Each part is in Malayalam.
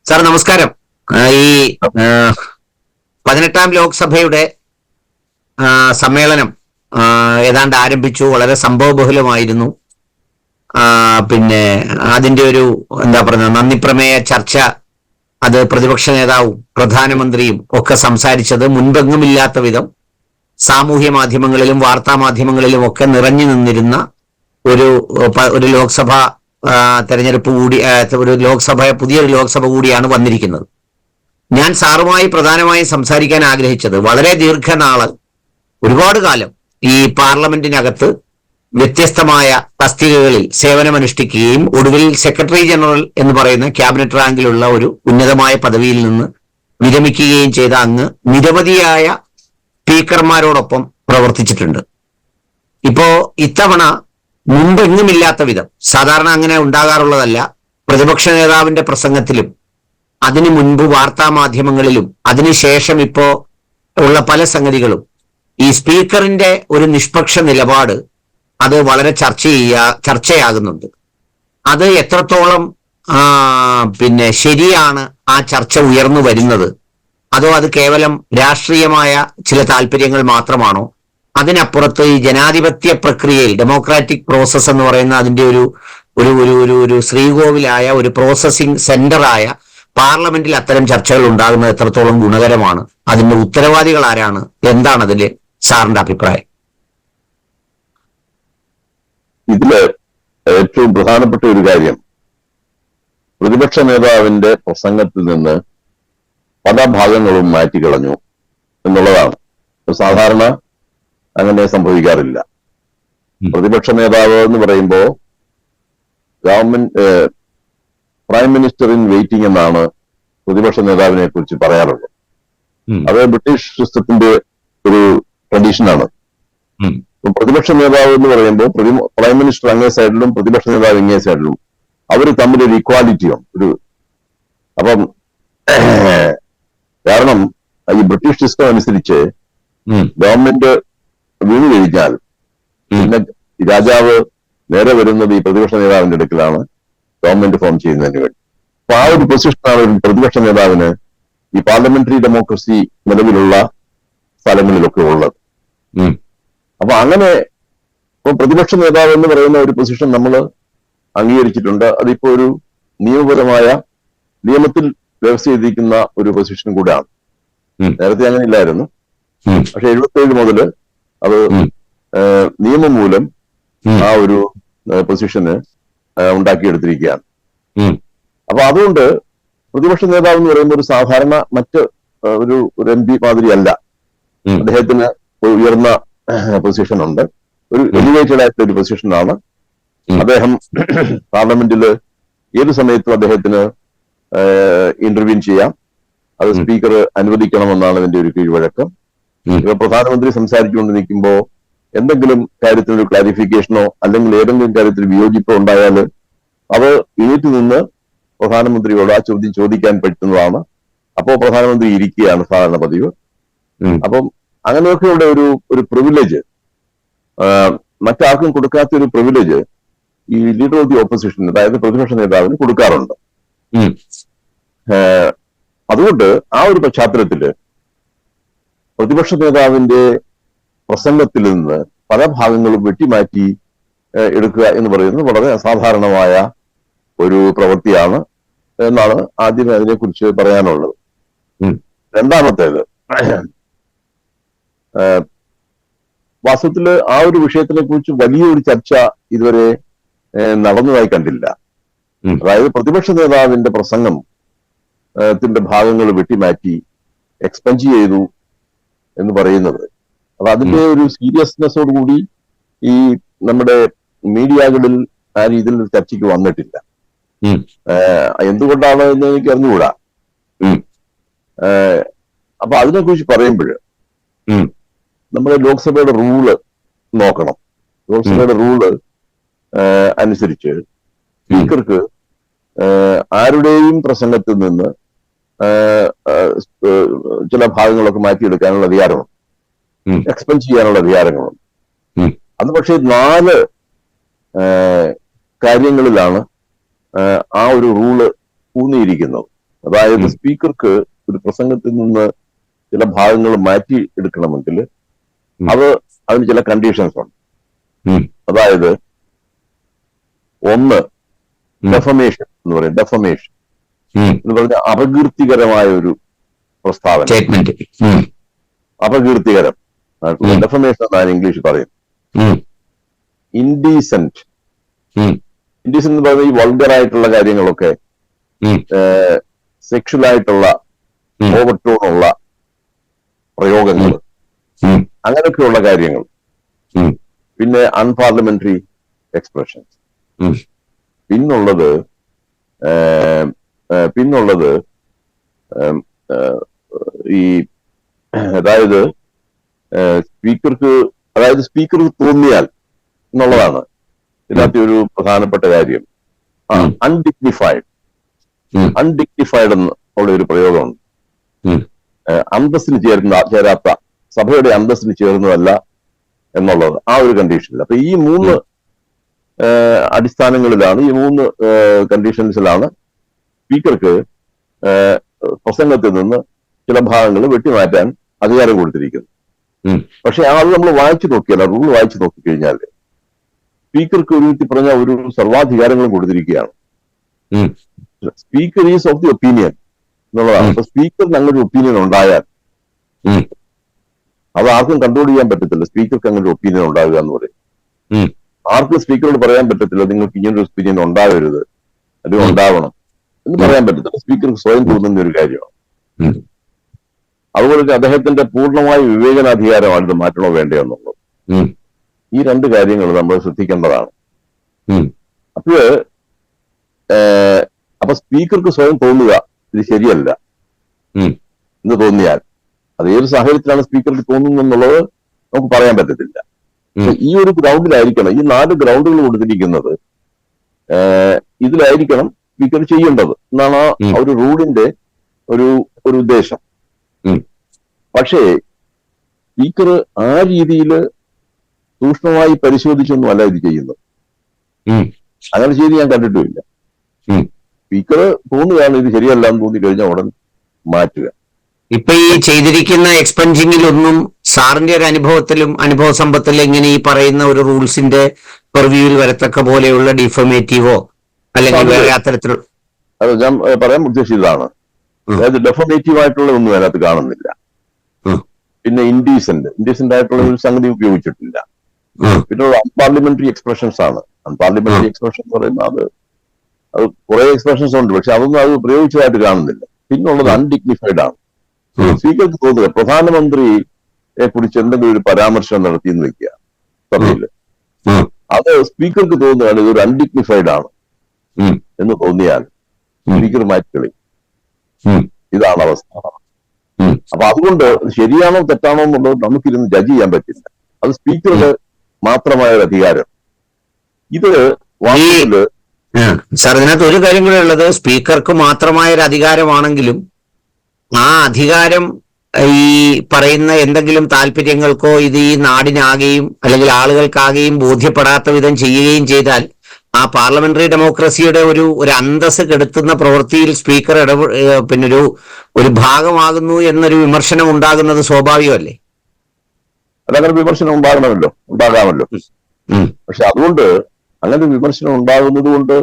സാർ നമസ്കാരം. ഈ 18ാം ലോക്സഭയുടെ സമ്മേളനം ഏതാണ്ട് ആരംഭിച്ചു. വളരെ സംഭവബഹുലമായിരുന്നു. പിന്നെ അതിന്റെ ഒരു എന്താ പറയുക, നന്ദി പ്രമേയ ചർച്ച അത് പ്രതിപക്ഷ നേതാവും പ്രധാനമന്ത്രിയും ഒക്കെ സംസാരിച്ചത് മുൻപെങ്ങുമില്ലാത്ത വിധം സാമൂഹ്യ മാധ്യമങ്ങളിലും വാർത്താ മാധ്യമങ്ങളിലും ഒക്കെ നിറഞ്ഞു നിന്നിരുന്ന ഒരു ലോക്സഭ തെരഞ്ഞെടുപ്പ് കൂടി, പുതിയൊരു ലോക്സഭ കൂടിയാണ് വന്നിരിക്കുന്നത്. ഞാൻ സാറുമായി പ്രധാനമായും സംസാരിക്കാൻ ആഗ്രഹിച്ചത്, വളരെ ദീർഘനാള് ഒരുപാട് കാലം ഈ പാർലമെന്റിനകത്ത് വ്യത്യസ്തമായ തസ്തികകളിൽ സേവനമനുഷ്ഠിക്കുകയും ഒടുവിൽ സെക്രട്ടറി ജനറൽ എന്ന് പറയുന്ന ക്യാബിനറ്റ് റാങ്കിലുള്ള ഒരു ഉന്നതമായ പദവിയിൽ നിന്ന് വിരമിക്കുകയും ചെയ്ത അങ്ങ് നിരവധിയായ സ്പീക്കർമാരോടൊപ്പം പ്രവർത്തിച്ചിട്ടുണ്ട്. ഇപ്പോ ഇത്തവണ മുമ്പെങ്ങുമില്ലാത്ത വിധം, സാധാരണ അങ്ങനെ ഉണ്ടാകാറുള്ളതല്ല, പ്രതിപക്ഷ നേതാവിന്റെ പ്രസംഗത്തിലും അതിനു മുൻപ് വാർത്താ മാധ്യമങ്ങളിലും അതിനുശേഷം ഇപ്പോ ഉള്ള പല സംഗതികളും ഈ സ്പീക്കറിന്റെ ഒരു നിഷ്പക്ഷ നിലപാട് അത് വളരെ ചർച്ചയാകുന്നുണ്ട്. അത് എത്രത്തോളം പിന്നെ ശരിയാണ് ആ ചർച്ച ഉയർന്നു വരുന്നത്, അതോ അത് കേവലം രാഷ്ട്രീയമായ ചില താല്പര്യങ്ങൾ മാത്രമാണോ? അതിനപ്പുറത്ത് ഈ ജനാധിപത്യ പ്രക്രിയയിൽ ഡെമോക്രാറ്റിക് പ്രോസസ് എന്ന് പറയുന്ന അതിന്റെ ഒരു ഒരു ഒരു ഒരു ശ്രീകോവിലായ ഒരു പ്രോസസിംഗ് സെന്ററായ പാർലമെന്റിൽ അത്തരം ചർച്ചകൾ ഉണ്ടാകുന്നത് എത്രത്തോളം ഗുണകരമാണ്? അതിന്റെ ഉത്തരവാദികൾ ആരാണ്? എന്താണ് അതില് സാറിന്റെ അഭിപ്രായം? ഇതില് ഏറ്റവും പ്രധാനപ്പെട്ട ഒരു കാര്യം, പ്രതിപക്ഷ നേതാവിന്റെ പ്രസംഗത്തിൽ നിന്ന് പല ഭാഗങ്ങളും മാറ്റിക്കളഞ്ഞു എന്നുള്ളതാണ്. സാധാരണ അങ്ങനെ സംഭവിക്കാറില്ല. പ്രതിപക്ഷ നേതാവ് എന്ന് പറയുമ്പോ government prime minister in waiting എന്നാണ് പ്രതിപക്ഷ നേതാവിനെ കുറിച്ച് പറയാറുള്ളത്. അത് ബ്രിട്ടീഷ് സിസ്റ്റത്തിന്റെ ഒരു ട്രഡീഷനാണ്. പ്രതിപക്ഷ നേതാവ് എന്ന് പറയുമ്പോൾ പ്രൈം മിനിസ്റ്റർ അങ്ങേ സൈഡിലും പ്രതിപക്ഷ നേതാവ് ഇങ്ങേ സൈഡിലും അവർ തമ്മിലൊരു ഇക്വാലിറ്റിയാണ്. അപ്പം കാരണം ഈ ബ്രിട്ടീഷ് സിസ്റ്റം അനുസരിച്ച് ഗവൺമെന്റ് വീണു കഴിഞ്ഞാൽ പിന്നെ രാജാവ് നേരെ വരുന്നത് ഈ പ്രതിപക്ഷ നേതാവിന്റെ അടുക്കലാണ് ഗവൺമെന്റ് ഫോം ചെയ്യുന്നതിന് വേണ്ടി. അപ്പൊ ആ ഒരു പൊസിഷനാണ് ഒരു പ്രതിപക്ഷ നേതാവിന് ഈ പാർലമെന്ററി ഡെമോക്രസി നിലവിലുള്ള സ്ഥലങ്ങളിലൊക്കെ ഉള്ളത്. അപ്പൊ അങ്ങനെ ഇപ്പൊ പ്രതിപക്ഷ നേതാവ് എന്ന് പറയുന്ന ഒരു പൊസിഷൻ നമ്മൾ അംഗീകരിച്ചിട്ടുണ്ട്. അതിപ്പോ ഒരു നിയമപരമായ നിയമത്തിൽ വ്യവസ്ഥ ചെയ്തിരിക്കുന്ന ഒരു പൊസിഷൻ കൂടെയാണ്. നേരത്തെ അങ്ങനെ ഇല്ലായിരുന്നു. പക്ഷെ 77 മുതൽ അത് നിയമം മൂലം ആ ഒരു പൊസിഷന് ഉണ്ടാക്കിയെടുത്തിരിക്കുകയാണ്. അപ്പൊ അതുകൊണ്ട് പ്രതിപക്ഷ നേതാവ് എന്ന് പറയുമ്പോൾ ഒരു സാധാരണ മറ്റ് ഒരു MP മാതിരിയല്ല. അദ്ദേഹത്തിന് ഉയർന്ന പൊസിഷൻ ഉണ്ട്. ഒരു എലിവേറ്റഡ് ആയിട്ടുള്ള ഒരു പൊസിഷനാണ്. അദ്ദേഹം പാർലമെന്റിൽ ഏത് സമയത്തും അദ്ദേഹത്തിന് ഇന്റർവ്യൂ ചെയ്യാം. അത് സ്പീക്കർ അനുവദിക്കണമെന്നാണ് അതിന്റെ ഒരു കീഴ്വഴക്കം. ഇപ്പൊ പ്രധാനമന്ത്രി സംസാരിച്ചുകൊണ്ട് നിൽക്കുമ്പോ എന്തെങ്കിലും കാര്യത്തിലൊരു ക്ലാരിഫിക്കേഷനോ അല്ലെങ്കിൽ ഏതെങ്കിലും കാര്യത്തിൽ വിയോജിപ്പോ ഉണ്ടായാൽ അത് എണീറ്റ് നിന്ന് പ്രധാനമന്ത്രിയോട് ആ ചോദ്യം ചോദിക്കാൻ പറ്റുന്നതാണ്. അപ്പോ പ്രധാനമന്ത്രി ഇരിക്കുകയാണ് സാധാരണ പതിവ്. അപ്പം അങ്ങനെയൊക്കെയുള്ള ഒരു പ്രിവിലേജ്, മറ്റാർക്കും കൊടുക്കാത്ത ഒരു പ്രിവിലേജ് ഈ ലീഡർ ഓഫ് ദി ഓപ്പോസിഷൻ, അതായത് പ്രതിപക്ഷ നേതാവിന് കൊടുക്കാറുണ്ട്. അതുകൊണ്ട് ആ ഒരു പശ്ചാത്തലത്തില് പ്രതിപക്ഷ നേതാവിന്റെ പ്രസംഗത്തിൽ നിന്ന് പല ഭാഗങ്ങളും വെട്ടിമാറ്റി എടുക്കുക എന്ന് പറയുന്നത് വളരെ അസാധാരണമായ ഒരു പ്രവൃത്തിയാണ് എന്നാണ് ആദ്യം അതിനെക്കുറിച്ച് പറയാനുള്ളത്. രണ്ടാമത്തേത്, വാസ്തവത്തില് ആ ഒരു വിഷയത്തിനെ കുറിച്ച് വലിയൊരു ചർച്ച ഇതുവരെ നടന്നതായി കണ്ടില്ല. അതായത് പ്രതിപക്ഷ നേതാവിന്റെ പ്രസംഗം ത്തിന്റെ ഭാഗങ്ങൾ വെട്ടിമാറ്റി എക്സ്പെൻഡ് ചെയ്തു എന്ന് പറയുന്നത്, അപ്പൊ അതിന്റെ ഒരു സീരിയസ്നെസ്സോടുകൂടി ഈ നമ്മുടെ മീഡിയകളിൽ ആ രീതിയിൽ ചർച്ചയ്ക്ക് വന്നിട്ടില്ല. എന്തുകൊണ്ടാണ് എന്ന് എനിക്ക് അറിഞ്ഞുകൂടാ. അപ്പൊ അതിനെക്കുറിച്ച് പറയുമ്പോൾ നമ്മുടെ ലോക്സഭയുടെ റൂള് നോക്കണം. ലോക്സഭയുടെ റൂള് അനുസരിച്ച് സ്പീക്കർക്ക് ആരുടെയും പ്രസംഗത്തിൽ നിന്ന് ചില ഭാഗങ്ങളൊക്കെ മാറ്റിയെടുക്കാനുള്ള അധികാരമുണ്ട്, എക്സ്പെൻഡ് ചെയ്യാനുള്ള അധികാരങ്ങളുണ്ട്. അത് പക്ഷേ 4 കാര്യങ്ങളിലാണ് ആ ഒരു റൂള് ഊന്നിയിരിക്കുന്നത്. അതായത് സ്പീക്കർക്ക് ഒരു പ്രസംഗത്തിൽ നിന്ന് ചില ഭാഗങ്ങൾ മാറ്റി എടുക്കണമെങ്കിൽ അതിന് ചില കണ്ടീഷൻസ് ഉണ്ട്. അതായത് ഒന്ന് ഡെഫമേഷൻ എന്ന് പറയും. ഡെഫമേഷൻ എന്ന് പറഞ്ഞാൽ അപകീർത്തികരമായ ഒരു പ്രസ്താവന, അപകീർത്തികരം. ഡെഫമേഷൻ എന്നാണ് ഇംഗ്ലീഷ് പറയും. ഇൻഡീസെന്റ് എന്ന് പറയുന്നത് ഈ വൾഗറായിട്ടുള്ള കാര്യങ്ങളൊക്കെ, സെക്ഷുവലായിട്ടുള്ള ഓവർടോണുള്ള പ്രയോഗങ്ങൾ, അങ്ങനെയൊക്കെയുള്ള കാര്യങ്ങൾ. പിന്നെ അൺപാർലമെന്ററി എക്സ്പ്രഷൻസ്. പിന്നുള്ളത് ഈ അതായത് സ്പീക്കർക്ക് തോന്നിയാൽ എന്നുള്ളതാണ് ഇതിനകത്ത് ഒരു പ്രധാനപ്പെട്ട കാര്യം. അൺഡിഗ്നിഫൈഡ് എന്നുള്ള ഒരു പ്രയോഗമുണ്ട്. അന്തസ്സിന് ചേരാത്ത, സഭയുടെ അന്തസ്സിന് ചേർന്നതല്ല എന്നുള്ളത് ആ ഒരു കണ്ടീഷനിൽ. അപ്പൊ ഈ മൂന്ന് അടിസ്ഥാനങ്ങളിലാണ്, ഈ മൂന്ന് കണ്ടീഷൻസിലാണ് സ്പീക്കർക്ക് പ്രസംഗത്തിൽ നിന്ന് ചില ഭാഗങ്ങൾ വെട്ടിമാറ്റാൻ അധികാരം കൊടുത്തിരിക്കുന്നത്. പക്ഷെ അത് നമ്മൾ വായിച്ചു നോക്കിയാൽ, റൂൾ വായിച്ചു നോക്കിക്കഴിഞ്ഞാൽ സ്പീക്കർക്ക് ഒരു വിധത്തിൽ പറഞ്ഞ ഒരു സർവാധികാരങ്ങളും കൊടുത്തിരിക്കുകയാണ്. Speaker is of the opinion എന്നുള്ളതാണ്. അപ്പൊ സ്പീക്കറിന് അങ്ങനെ ഒരു ഒപ്പീനിയൻ ഉണ്ടായാൽ അത് ആർക്കും കൺട്രോൾ ചെയ്യാൻ പറ്റത്തില്ല. സ്പീക്കർക്ക് അങ്ങനെ ഒരു ഒപ്പീനിയൻ ഉണ്ടാവുക എന്ന് പറയും. ആർക്കും സ്പീക്കറോട് പറയാൻ പറ്റത്തില്ല നിങ്ങൾക്ക് ഇങ്ങനൊരു ഒപ്പീനിയൻ ഉണ്ടാവരുത്, അല്ലെങ്കിൽ ഉണ്ടാവണം എന്ന് പറയാൻ പറ്റത്തില്ല. സ്പീക്കർക്ക് സ്വയം തോന്നുന്ന ഒരു കാര്യമാണ്. അതുപോലെ തന്നെ അദ്ദേഹത്തിന്റെ പൂർണ്ണമായ വിവേചനാധികാരമാണ് ഇത് മാറ്റണോ വേണ്ടയോ എന്നുള്ളത്. ഈ രണ്ട് കാര്യങ്ങൾ നമ്മൾ ശ്രദ്ധിക്കേണ്ടതാണ്. അപ്പൊ സ്പീക്കർക്ക് സ്വയം തോന്നുക ഇത് ശരിയല്ല എന്ന് തോന്നിയാൽ അത് ഏത് സാഹചര്യത്തിലാണ് സ്പീക്കർക്ക് തോന്നുന്നത് എന്നുള്ളത് നമുക്ക് പറയാൻ പറ്റത്തില്ല. ഈ ഒരു ഗ്രൗണ്ടിലായിരിക്കണം, ഈ 4 ഗ്രൗണ്ടുകൾ കൊടുത്തിരിക്കുന്നത് ഇതിലായിരിക്കണം സ്പീക്കർ ചെയ്യേണ്ടത് എന്നാണ് ആ ഒരു റൂളിന്റെ ഒരു ഉദ്ദേശം. പക്ഷേ സ്പീക്കർ ആ രീതിയിൽ സൂക്ഷ്മമായി പരിശോധിച്ചൊന്നും അല്ല ഇത് ചെയ്യുന്നത്. അങ്ങനെ ചെയ്ത് ഞാൻ കണ്ടിട്ടുമില്ല. സ്പീക്കർ തോന്നുകയാണ് ഇത് ശരിയല്ല എന്ന് തോന്നി കഴിഞ്ഞാൽ ഉടൻ മാറ്റുക. ഇപ്പൊ ഈ ചെയ്തിരിക്കുന്ന എക്സ്പെൻസിങ്ങിലൊന്നും സാറിന്റെ ഒരു അനുഭവ സമ്പത്തിലും ഇങ്ങനെ ഈ പറയുന്ന ഒരു റൂൾസിന്റെ പെർവ്യൂവിൽ വരത്തക്ക പോലെയുള്ള ഡിഫമേറ്റീവോ അല്ലെങ്കിൽ വേറെ അത്തരത്തിലുള്ള അത് ഞാൻ പറയാൻ ഉദ്ദേശിച്ചതാണ്. അതായത് ഡെഫമേറ്റീവ് ആയിട്ടുള്ള ഒന്നും അതിനകത്ത് കാണുന്നില്ല. പിന്നെ ഇൻഡീസെന്റ് ആയിട്ടുള്ള ഒരു സംഗതി ഉപയോഗിച്ചിട്ടില്ല. പിന്നെ അൺപാർലമെന്ററി എക്സ്പ്രഷൻസ് ആണ്. അൺപാർലമെന്ററി എക്സ്പ്രഷൻ എന്ന് പറയുന്നത് അത് കുറെ എക്സ്പ്രഷൻസ് ഉണ്ട്, പക്ഷെ അതൊന്നും അത് പ്രയോഗിച്ചതായിട്ട് കാണുന്നില്ല. പിന്നുള്ളത് അൺഡിഗ്നിഫൈഡ് ആണ്. സ്പീക്കർക്ക് തോന്നുക പ്രധാനമന്ത്രിയെ കുറിച്ച് എന്തെങ്കിലും ഒരു പരാമർശം നടത്തിയെന്ന് വെക്കുക സഭയിൽ, അത് സ്പീക്കർക്ക് തോന്നുകയാണ് ഇതൊരു അൺഡിഗ്നിഫൈഡ് ആണ് എന്ന് തോന്നിയാൽ സ്പീക്കർ മാറ്റിക്കളി. ഇതാണ് അവസ്ഥ. അപ്പൊ അതുകൊണ്ട് ശരിയാണോ തെറ്റാണോ എന്നുള്ളത് നമുക്കിരുന്ന് ജഡ്ജ് ചെയ്യാൻ പറ്റില്ല. അത് സ്പീക്കറുടെ മാത്രമായ ഒരു അധികാരം. ഇത് വാസ്തവത്തില് സാർ ഇതിനകത്ത് ഒരു കാര്യം കൂടെ ഉള്ളത്, സ്പീക്കർക്ക് മാത്രമായ ഒരു അധികാരമാണെങ്കിലും ആ അധികാരം ഈ പറയുന്ന എന്തെങ്കിലും താല്പര്യങ്ങൾക്കോ ഇത് ഈ നാടിനാകെയും അല്ലെങ്കിൽ ആളുകൾക്കാകെയും ബോധ്യപ്പെടാത്ത വിധം ചെയ്യുകയും ചെയ്താൽ ആ പാർലമെന്ററി ഡെമോക്രസിയുടെ ഒരു അന്തസ് കെടുത്തുന്ന പ്രവൃത്തിയിൽ സ്പീക്കർ പിന്നെ ഒരു ഭാഗമാകുന്നു എന്നൊരു വിമർശനം ഉണ്ടാകുന്നത് സ്വാഭാവികമല്ലേ? അതങ്ങനെ വിമർശനം ഉണ്ടാകാമല്ലോ. പക്ഷെ അതുകൊണ്ട് അങ്ങനെ വിമർശനം ഉണ്ടാകുന്നത് കൊണ്ട്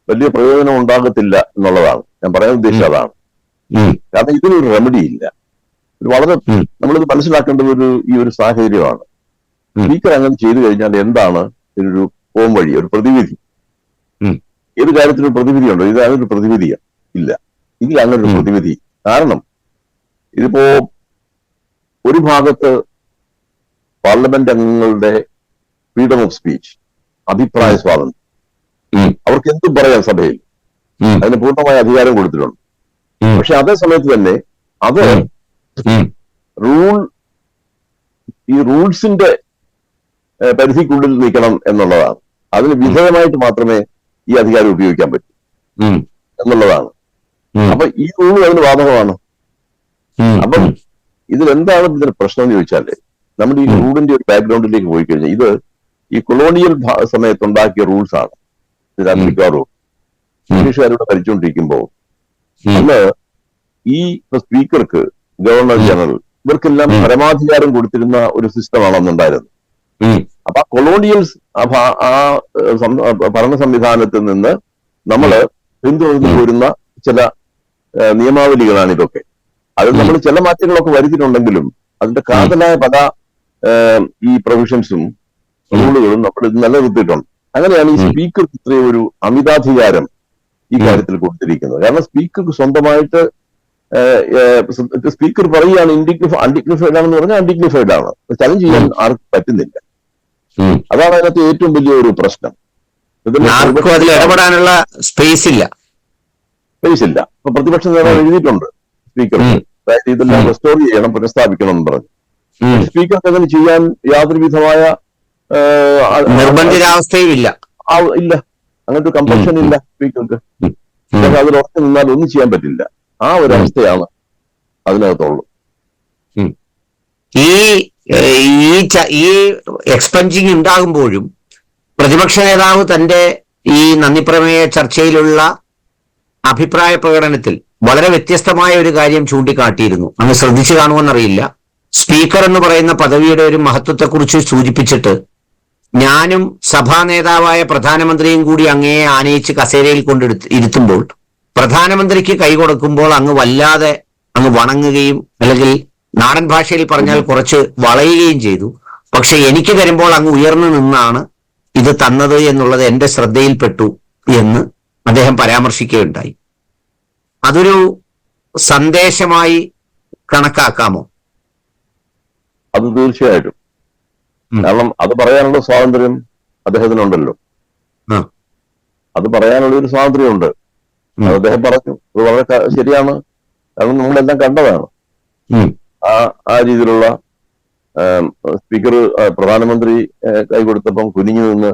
വലിയ പ്രയോജനം ഉണ്ടാകത്തില്ല എന്നുള്ളതാണ് ഞാൻ പറയാൻ ഉദ്ദേശിച്ചത്. അതാണ് കാരണം ഇതിനൊരു റെമഡി ഇല്ല. വളരെ നമ്മളിത് മനസ്സിലാക്കേണ്ടത് ഈ ഒരു സാഹചര്യമാണ്. സ്പീക്കർ അങ്ങനെ ചെയ്തു കഴിഞ്ഞാൽ എന്താണ് ഇതിനൊരു പോംവഴി, ഒരു പ്രതിവിധി? ഏത് കാര്യത്തിനൊരു പ്രതിവിധി ഉണ്ടോ? ഇത് അതിനൊരു പ്രതിവിധി ഇല്ല. ഇതിൽ അങ്ങനെ ഒരു പ്രതിവിധി. കാരണം ഇതിപ്പോ ഒരു ഭാഗത്ത് പാർലമെന്റ് അംഗങ്ങളുടെ ഫ്രീഡം ഓഫ് സ്പീച്ച്, അഭിപ്രായ സ്വാതന്ത്ര്യം, അവർക്ക് എന്തും പറയാം സഭയിൽ, അതിന് പൂർണ്ണമായ അധികാരം കൊടുത്തിട്ടുണ്ട്. പക്ഷെ അതേ സമയത്ത് തന്നെ അത് ഈ റൂൾസിന്റെ പരിധിക്കുള്ളിൽ നിൽക്കണം എന്നുള്ളതാണ്. അതിന് വിധേയമായിട്ട് മാത്രമേ ഈ അധികാരം ഉപയോഗിക്കാൻ പറ്റൂ എന്നുള്ളതാണ്. അപ്പൊ ഈ റൂൾ അതിന് ബാധകമാണ്. അപ്പം ഇതിലെന്താണ് ഇതിന്റെ പ്രശ്നം എന്ന് ചോദിച്ചാല്, നമ്മുടെ ഈ റൂളിന്റെ ഒരു ബാക്ക്ഗ്രൗണ്ടിലേക്ക് പോയി കഴിഞ്ഞാൽ ഇത് ഈ കൊളോണിയൽ സമയത്തുണ്ടാക്കിയ റൂൾസ് ആണ്. ഇത് അമേരിക്ക റൂൾ ബ്രിട്ടീഷുകാരോട് ഭരിച്ചുകൊണ്ടിരിക്കുമ്പോൾ അന്ന് ഈ സ്പീക്കർക്ക്, ഗവർണർ ജനറൽ, ഇവർക്കെല്ലാം പരമാധികാരം കൊടുത്തിരുന്ന ഒരു സിസ്റ്റമാണ് അന്നുണ്ടായിരുന്നത്. അപ്പൊ ആ കൊളോണിയൽസ് ഭരണ സംവിധാനത്തിൽ നിന്ന് നമ്മള് പിന്തുടർന്നു പോരുന്ന ചില നിയമാവലികളാണ് ഇതൊക്കെ. അത് നമ്മൾ ചില മാറ്റങ്ങളൊക്കെ വരുത്തിയിട്ടുണ്ടെങ്കിലും അതിന്റെ കാതലായ പല ഈ പ്രൊവിഷൻസും റൂളുകളും നമ്മൾ നിലനിർത്തിയിട്ടുണ്ട്. അങ്ങനെയാണ് ഈ സ്പീക്കർക്ക് ഇത്രയും ഒരു അമിതാധികാരം ഈ കാര്യത്തിൽ കൊടുത്തിരിക്കുന്നത്. കാരണം സ്പീക്കർക്ക് സ്വന്തമായിട്ട് സ്പീക്കർ പറയുകയാണ് അൺഡിഗ്നിഫൈഡ് ആണെന്ന് പറഞ്ഞാൽ അൺഡിഗ്നിഫൈഡ് ആണ്, ചലഞ്ച് ചെയ്യാൻ ആർക്കും പറ്റുന്നില്ല. അതാണ് അതിനകത്ത് ഏറ്റവും വലിയ ഒരു പ്രശ്നം. ഇടപെടാനുള്ള സ്പേസ് ഇല്ല. ഇപ്പൊ പ്രതിപക്ഷ നേതാവ് എഴുതിയിട്ടുണ്ട് സ്പീക്കർക്ക്, അതായത് ഇതെല്ലാം റെസ്റ്റോർ ചെയ്യണം, പുനഃസ്ഥാപിക്കണം എന്ന് പറഞ്ഞു. സ്പീക്കർക്ക് അങ്ങനെ ചെയ്യാൻ യാതൊരു വിധമായ നിർബന്ധിതാവസ്ഥയും ഇല്ല. അങ്ങനത്തെ ഒരു കമ്പൽഷൻ ഇല്ല സ്പീക്കർക്ക്. അതിൽ ഉറച്ചു നിന്നാൽ ഒന്നും ചെയ്യാൻ പറ്റില്ല. ആ ഒരു അവസ്ഥയാണ് അതിനകത്തുള്ളൂ. ഈ എക്സ്പെൻസിങ് ഉണ്ടാകുമ്പോഴും പ്രതിപക്ഷ നേതാവ് തന്റെ ഈ നന്ദിപ്രമേയ ചർച്ചയിലുള്ള അഭിപ്രായ പ്രകടനത്തിൽ വളരെ വ്യത്യസ്തമായ ഒരു കാര്യം ചൂണ്ടിക്കാട്ടിയിരുന്നു. അങ്ങ് ശ്രദ്ധിച്ചു കാണുമെന്നറിയില്ല. സ്പീക്കർ എന്ന് പറയുന്ന പദവിയുടെ ഒരു മഹത്വത്തെക്കുറിച്ച് സൂചിപ്പിച്ചിട്ട്, ഞാനും സഭാ നേതാവായ പ്രധാനമന്ത്രിയും കൂടി അങ്ങയെ ആനയിച്ച് കസേരയിൽ ഇരുത്തുമ്പോൾ പ്രധാനമന്ത്രിക്ക് കൈകൊടുക്കുമ്പോൾ അങ്ങ് വല്ലാതെ അങ്ങ് വണങ്ങുകയും, അല്ലെങ്കിൽ നാടൻ ഭാഷയിൽ പറഞ്ഞാൽ കുറച്ച് വളയുകയും ചെയ്തു. പക്ഷെ എനിക്ക് തരുമ്പോൾ അങ്ങ് ഉയർന്നു നിന്നാണ് ഇത് തന്നത് എന്നുള്ളത് എന്റെ ശ്രദ്ധയിൽപ്പെട്ടു എന്ന് അദ്ദേഹം പരാമർശിക്കുകയുണ്ടായി. അതൊരു സന്ദേശമായി കണക്കാക്കാമോ? അത് തീർച്ചയായിട്ടും. കാരണം അത് പറയാനുള്ള സ്വാതന്ത്ര്യം അദ്ദേഹത്തിനുണ്ടല്ലോ. അത് പറയാനുള്ള ഒരു സ്വാതന്ത്ര്യമുണ്ട്. അത് അദ്ദേഹം പറഞ്ഞു. അത് വളരെ ശരിയാണ്. കാരണം നമ്മളെല്ലാം കണ്ടതാണ്. ആ രീതിയിലുള്ള സ്പീക്കർ പ്രധാനമന്ത്രി കൈ കൊടുത്തപ്പം കുനിഞ്ഞു നിന്ന്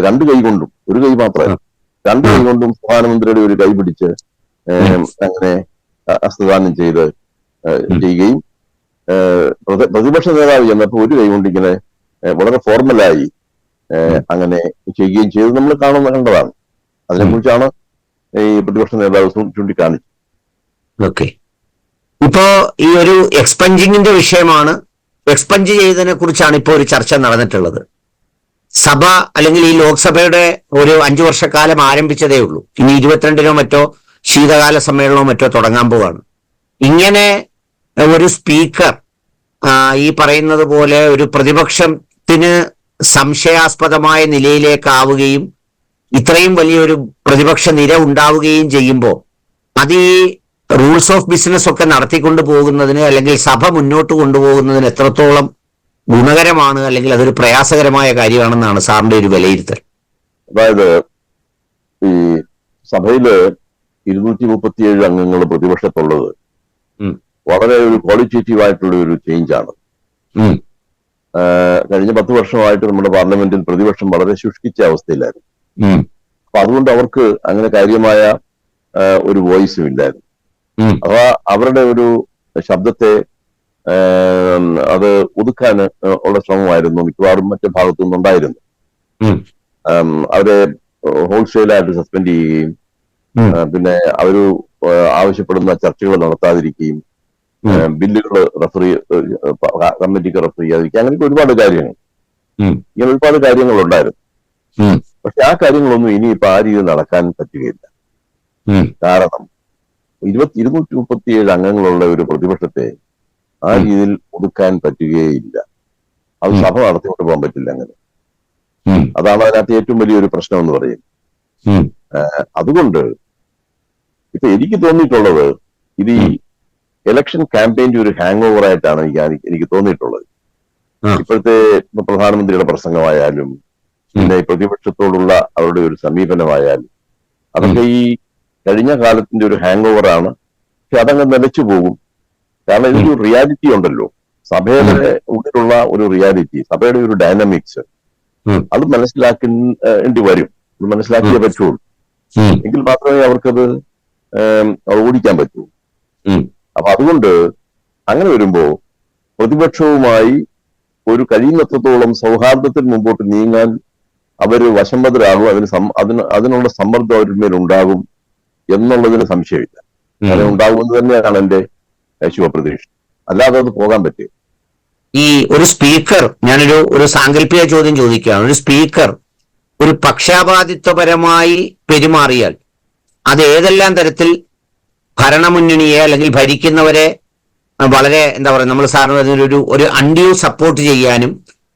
രണ്ട് കൈ കൊണ്ടും, ഒരു കൈ മാത്രമല്ല, രണ്ട് കൈ കൊണ്ടും പ്രധാനമന്ത്രിയുടെ ഒരു കൈ പിടിച്ച് അങ്ങനെ ഹസ്തദാനം ചെയ്യുകയും പ്രതിപക്ഷ നേതാവ് ചെന്നപ്പോ ഒരു കൈ കൊണ്ട് ഇങ്ങനെ വളരെ ഫോർമലായി അങ്ങനെ ചെയ്യുകയും ചെയ്ത് നമ്മൾ കണ്ടതാണ്. അതിനെക്കുറിച്ചാണ് ഈ പ്രതിപക്ഷ നേതാവ് ചൂണ്ടിക്കാണിച്ചത്. ഓക്കെ, ഇപ്പോ ഈ ഒരു എക്സ്പെൻജിങ്ങിന്റെ വിഷയമാണ്. എക്സ്പെൻജ് ചെയ്തതിനെ കുറിച്ചാണ് ഇപ്പോൾ ഒരു ചർച്ച നടന്നിട്ടുള്ളത്. സഭ അല്ലെങ്കിൽ ഈ ലോക്സഭയുടെ ഒരു 5 വർഷക്കാലം ആരംഭിച്ചതേ ഉള്ളൂ. ഇനി 22-നോ മറ്റോ ശീതകാല സമ്മേളനമോ മറ്റോ തുടങ്ങാൻ പോവാണ്. ഇങ്ങനെ ഒരു സ്പീക്കർ ഈ പറയുന്നത് പോലെ ഒരു പ്രതിപക്ഷത്തിന് സംശയാസ്പദമായ നിലയിലേക്കാവുകയും ഇത്രയും വലിയൊരു പ്രതിപക്ഷ നിര ഉണ്ടാവുകയും ചെയ്യുമ്പോൾ അത് ഈ റൂൾസ് ഓഫ് ബിസിനസ് ഒക്കെ നടത്തിക്കൊണ്ടു പോകുന്നതിന്, അല്ലെങ്കിൽ സഭ മുന്നോട്ട് കൊണ്ടുപോകുന്നതിന് എത്രത്തോളം ഗുണകരമാണ്, അല്ലെങ്കിൽ അതൊരു പ്രയാസകരമായ കാര്യമാണെന്നാണ് സാറിന്റെ ഒരു വിലയിരുത്തൽ? അതായത് ഈ സഭയില് 237 അംഗങ്ങൾ പ്രതിപക്ഷത്തുള്ളത് വളരെ ഒരു ക്വാളിറ്റേറ്റീവ് ആയിട്ടുള്ള ഒരു ചേഞ്ച് ആണ്. കഴിഞ്ഞ 10 വർഷമായിട്ട് നമ്മുടെ പാർലമെന്റിൽ പ്രതിപക്ഷം വളരെ ശുഷ്കിച്ച അവസ്ഥയിലായിരുന്നു. അപ്പൊ അതുകൊണ്ട് അവർക്ക് അങ്ങനെ കാര്യമായ ഒരു വോയിസും ഇല്ലായിരുന്നു. അഥവാ അവരുടെ ഒരു ശബ്ദത്തെ അത് ഒതുക്കാൻ ഉള്ള ശ്രമമായിരുന്നു മിക്കവാറും മറ്റു ഭാഗത്തു നിന്നുണ്ടായിരുന്നു. അവരെ ഹോൾസെയിലായിട്ട് സസ്പെൻഡ് ചെയ്യുകയും പിന്നെ അവര് ആവശ്യപ്പെടുന്ന ചർച്ചകൾ നടത്താതിരിക്കുകയും ബില്ലുകൾ കമ്മിറ്റിക്ക് റെഫർ ചെയ്യാതിരിക്കുക, അങ്ങനെയൊക്കെ ഒരുപാട് കാര്യങ്ങൾ, ഇങ്ങനെ ഒരുപാട് കാര്യങ്ങളുണ്ടായിരുന്നു. പക്ഷെ ആ കാര്യങ്ങളൊന്നും ഇനിയിപ്പോ ആ രീതിയിൽ നടക്കാൻ പറ്റുകയില്ല. കാരണം 237 അംഗങ്ങളുള്ള ഒരു പ്രതിപക്ഷത്തെ ആ രീതിയിൽ ഒതുക്കാൻ പറ്റുകയില്ല. അത് സഭ നടത്തിക്കൊണ്ട് പോകാൻ പറ്റില്ല അങ്ങനെ. അതാണ് അതിനകത്ത് ഏറ്റവും വലിയൊരു പ്രശ്നം എന്ന് പറയുന്നത്. അതുകൊണ്ട് ഇപ്പൊ എനിക്ക് തോന്നിയിട്ടുള്ളത് ഇത് ഈ ഇലക്ഷൻ ക്യാമ്പയിന്റെ ഒരു ഹാങ് ഓവർ ആയിട്ടാണ് എനിക്ക് തോന്നിയിട്ടുള്ളത്. ഇപ്പോഴത്തെ പ്രധാനമന്ത്രിയുടെ പ്രസംഗമായാലും പിന്നെ പ്രതിപക്ഷത്തോടുള്ള അവരുടെ ഒരു സമീപനമായാലും അതൊക്കെ ഈ കഴിഞ്ഞ കാലത്തിന്റെ ഒരു ഹാങ് ഓവറാണ്. പക്ഷെ അതങ്ങ് നിലച്ചു പോകും. കാരണം ഇതൊരു റിയാലിറ്റി ഉണ്ടല്ലോ, സഭയുടെ ഉള്ളിലുള്ള ഒരു റിയാലിറ്റി, സഭയുടെ ഒരു ഡൈനാമിക്സ്, അത് മനസ്സിലാക്കേണ്ടി വരും. അത് മനസ്സിലാക്കിയേ പറ്റുള്ളൂ. എങ്കിൽ മാത്രമേ അവർക്കത് ഓടിക്കാൻ പറ്റൂ. അപ്പൊ അതുകൊണ്ട് അങ്ങനെ വരുമ്പോ പ്രതിപക്ഷവുമായി ഒരു കഴിയുന്നത്രത്തോളം സൗഹാർദ്ദത്തിൽ മുമ്പോട്ട് നീങ്ങാൻ അവര് വശംബദ്ധരാകും. അതിനുള്ള സമ്മർദ്ദം അവരുടെ മേലുണ്ടാകും എന്നുള്ളതിന് സംശയമില്ല. അങ്ങനെ ഉണ്ടാകുമെന്ന് തന്നെയാണ് എന്റെ ശുഭപ്രതീക്ഷ. അല്ലാതെ അത് പോകാൻ പറ്റും. ഈ ഒരു സ്പീക്കർ, ഞാനൊരു സാങ്കല്പിക ചോദ്യം ചോദിക്കുകയാണ്. ഒരു സ്പീക്കർ ഒരു പക്ഷാപാതിത്വപരമായി പെരുമാറിയാൽ അത് ഏതെല്ലാം തരത്തിൽ ഭരണമുന്നണിയെ അല്ലെങ്കിൽ ഭരിക്കുന്നവരെ വളരെ എന്താ പറയുക, നമ്മൾ സാറിന് ഒരു അൺഡ്യൂ സപ്പോർട്ട് ചെയ്യാനും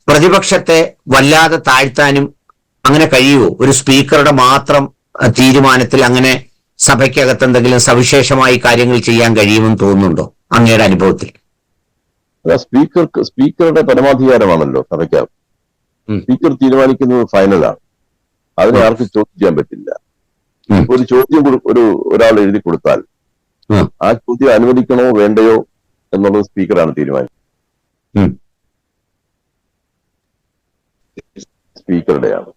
പ്രതിപക്ഷത്തെ വല്ലാതെ താഴ്ത്താനും അങ്ങനെ കഴിയുമോ? ഒരു സ്പീക്കറുടെ മാത്രം തീരുമാനത്തിൽ അങ്ങനെ സഭയ്ക്കകത്ത് എന്തെങ്കിലും സവിശേഷമായി കാര്യങ്ങൾ ചെയ്യാൻ കഴിയുമെന്ന് തോന്നുന്നുണ്ടോ അങ്ങയുടെ അനുഭവത്തിൽ? സ്പീക്കറുടെ പരമാധികാരമാണല്ലോ സഭയ്ക്കകത്ത്. സ്പീക്കർ തീരുമാനിക്കുന്നത് ഫൈനലാണ്. അതിനെ ആർക്കും ചോദ്യം ചെയ്യാൻ പറ്റില്ല. ഒരു ചോദ്യം ഒരാൾ എഴുതി കൊടുത്താൽ ആ ചോദ്യം അനുവദിക്കണോ വേണ്ടയോ എന്നുള്ളത് സ്പീക്കറാണ് തീരുമാനിക്കുന്നത്. സ്പീക്കറുടെയാണ്.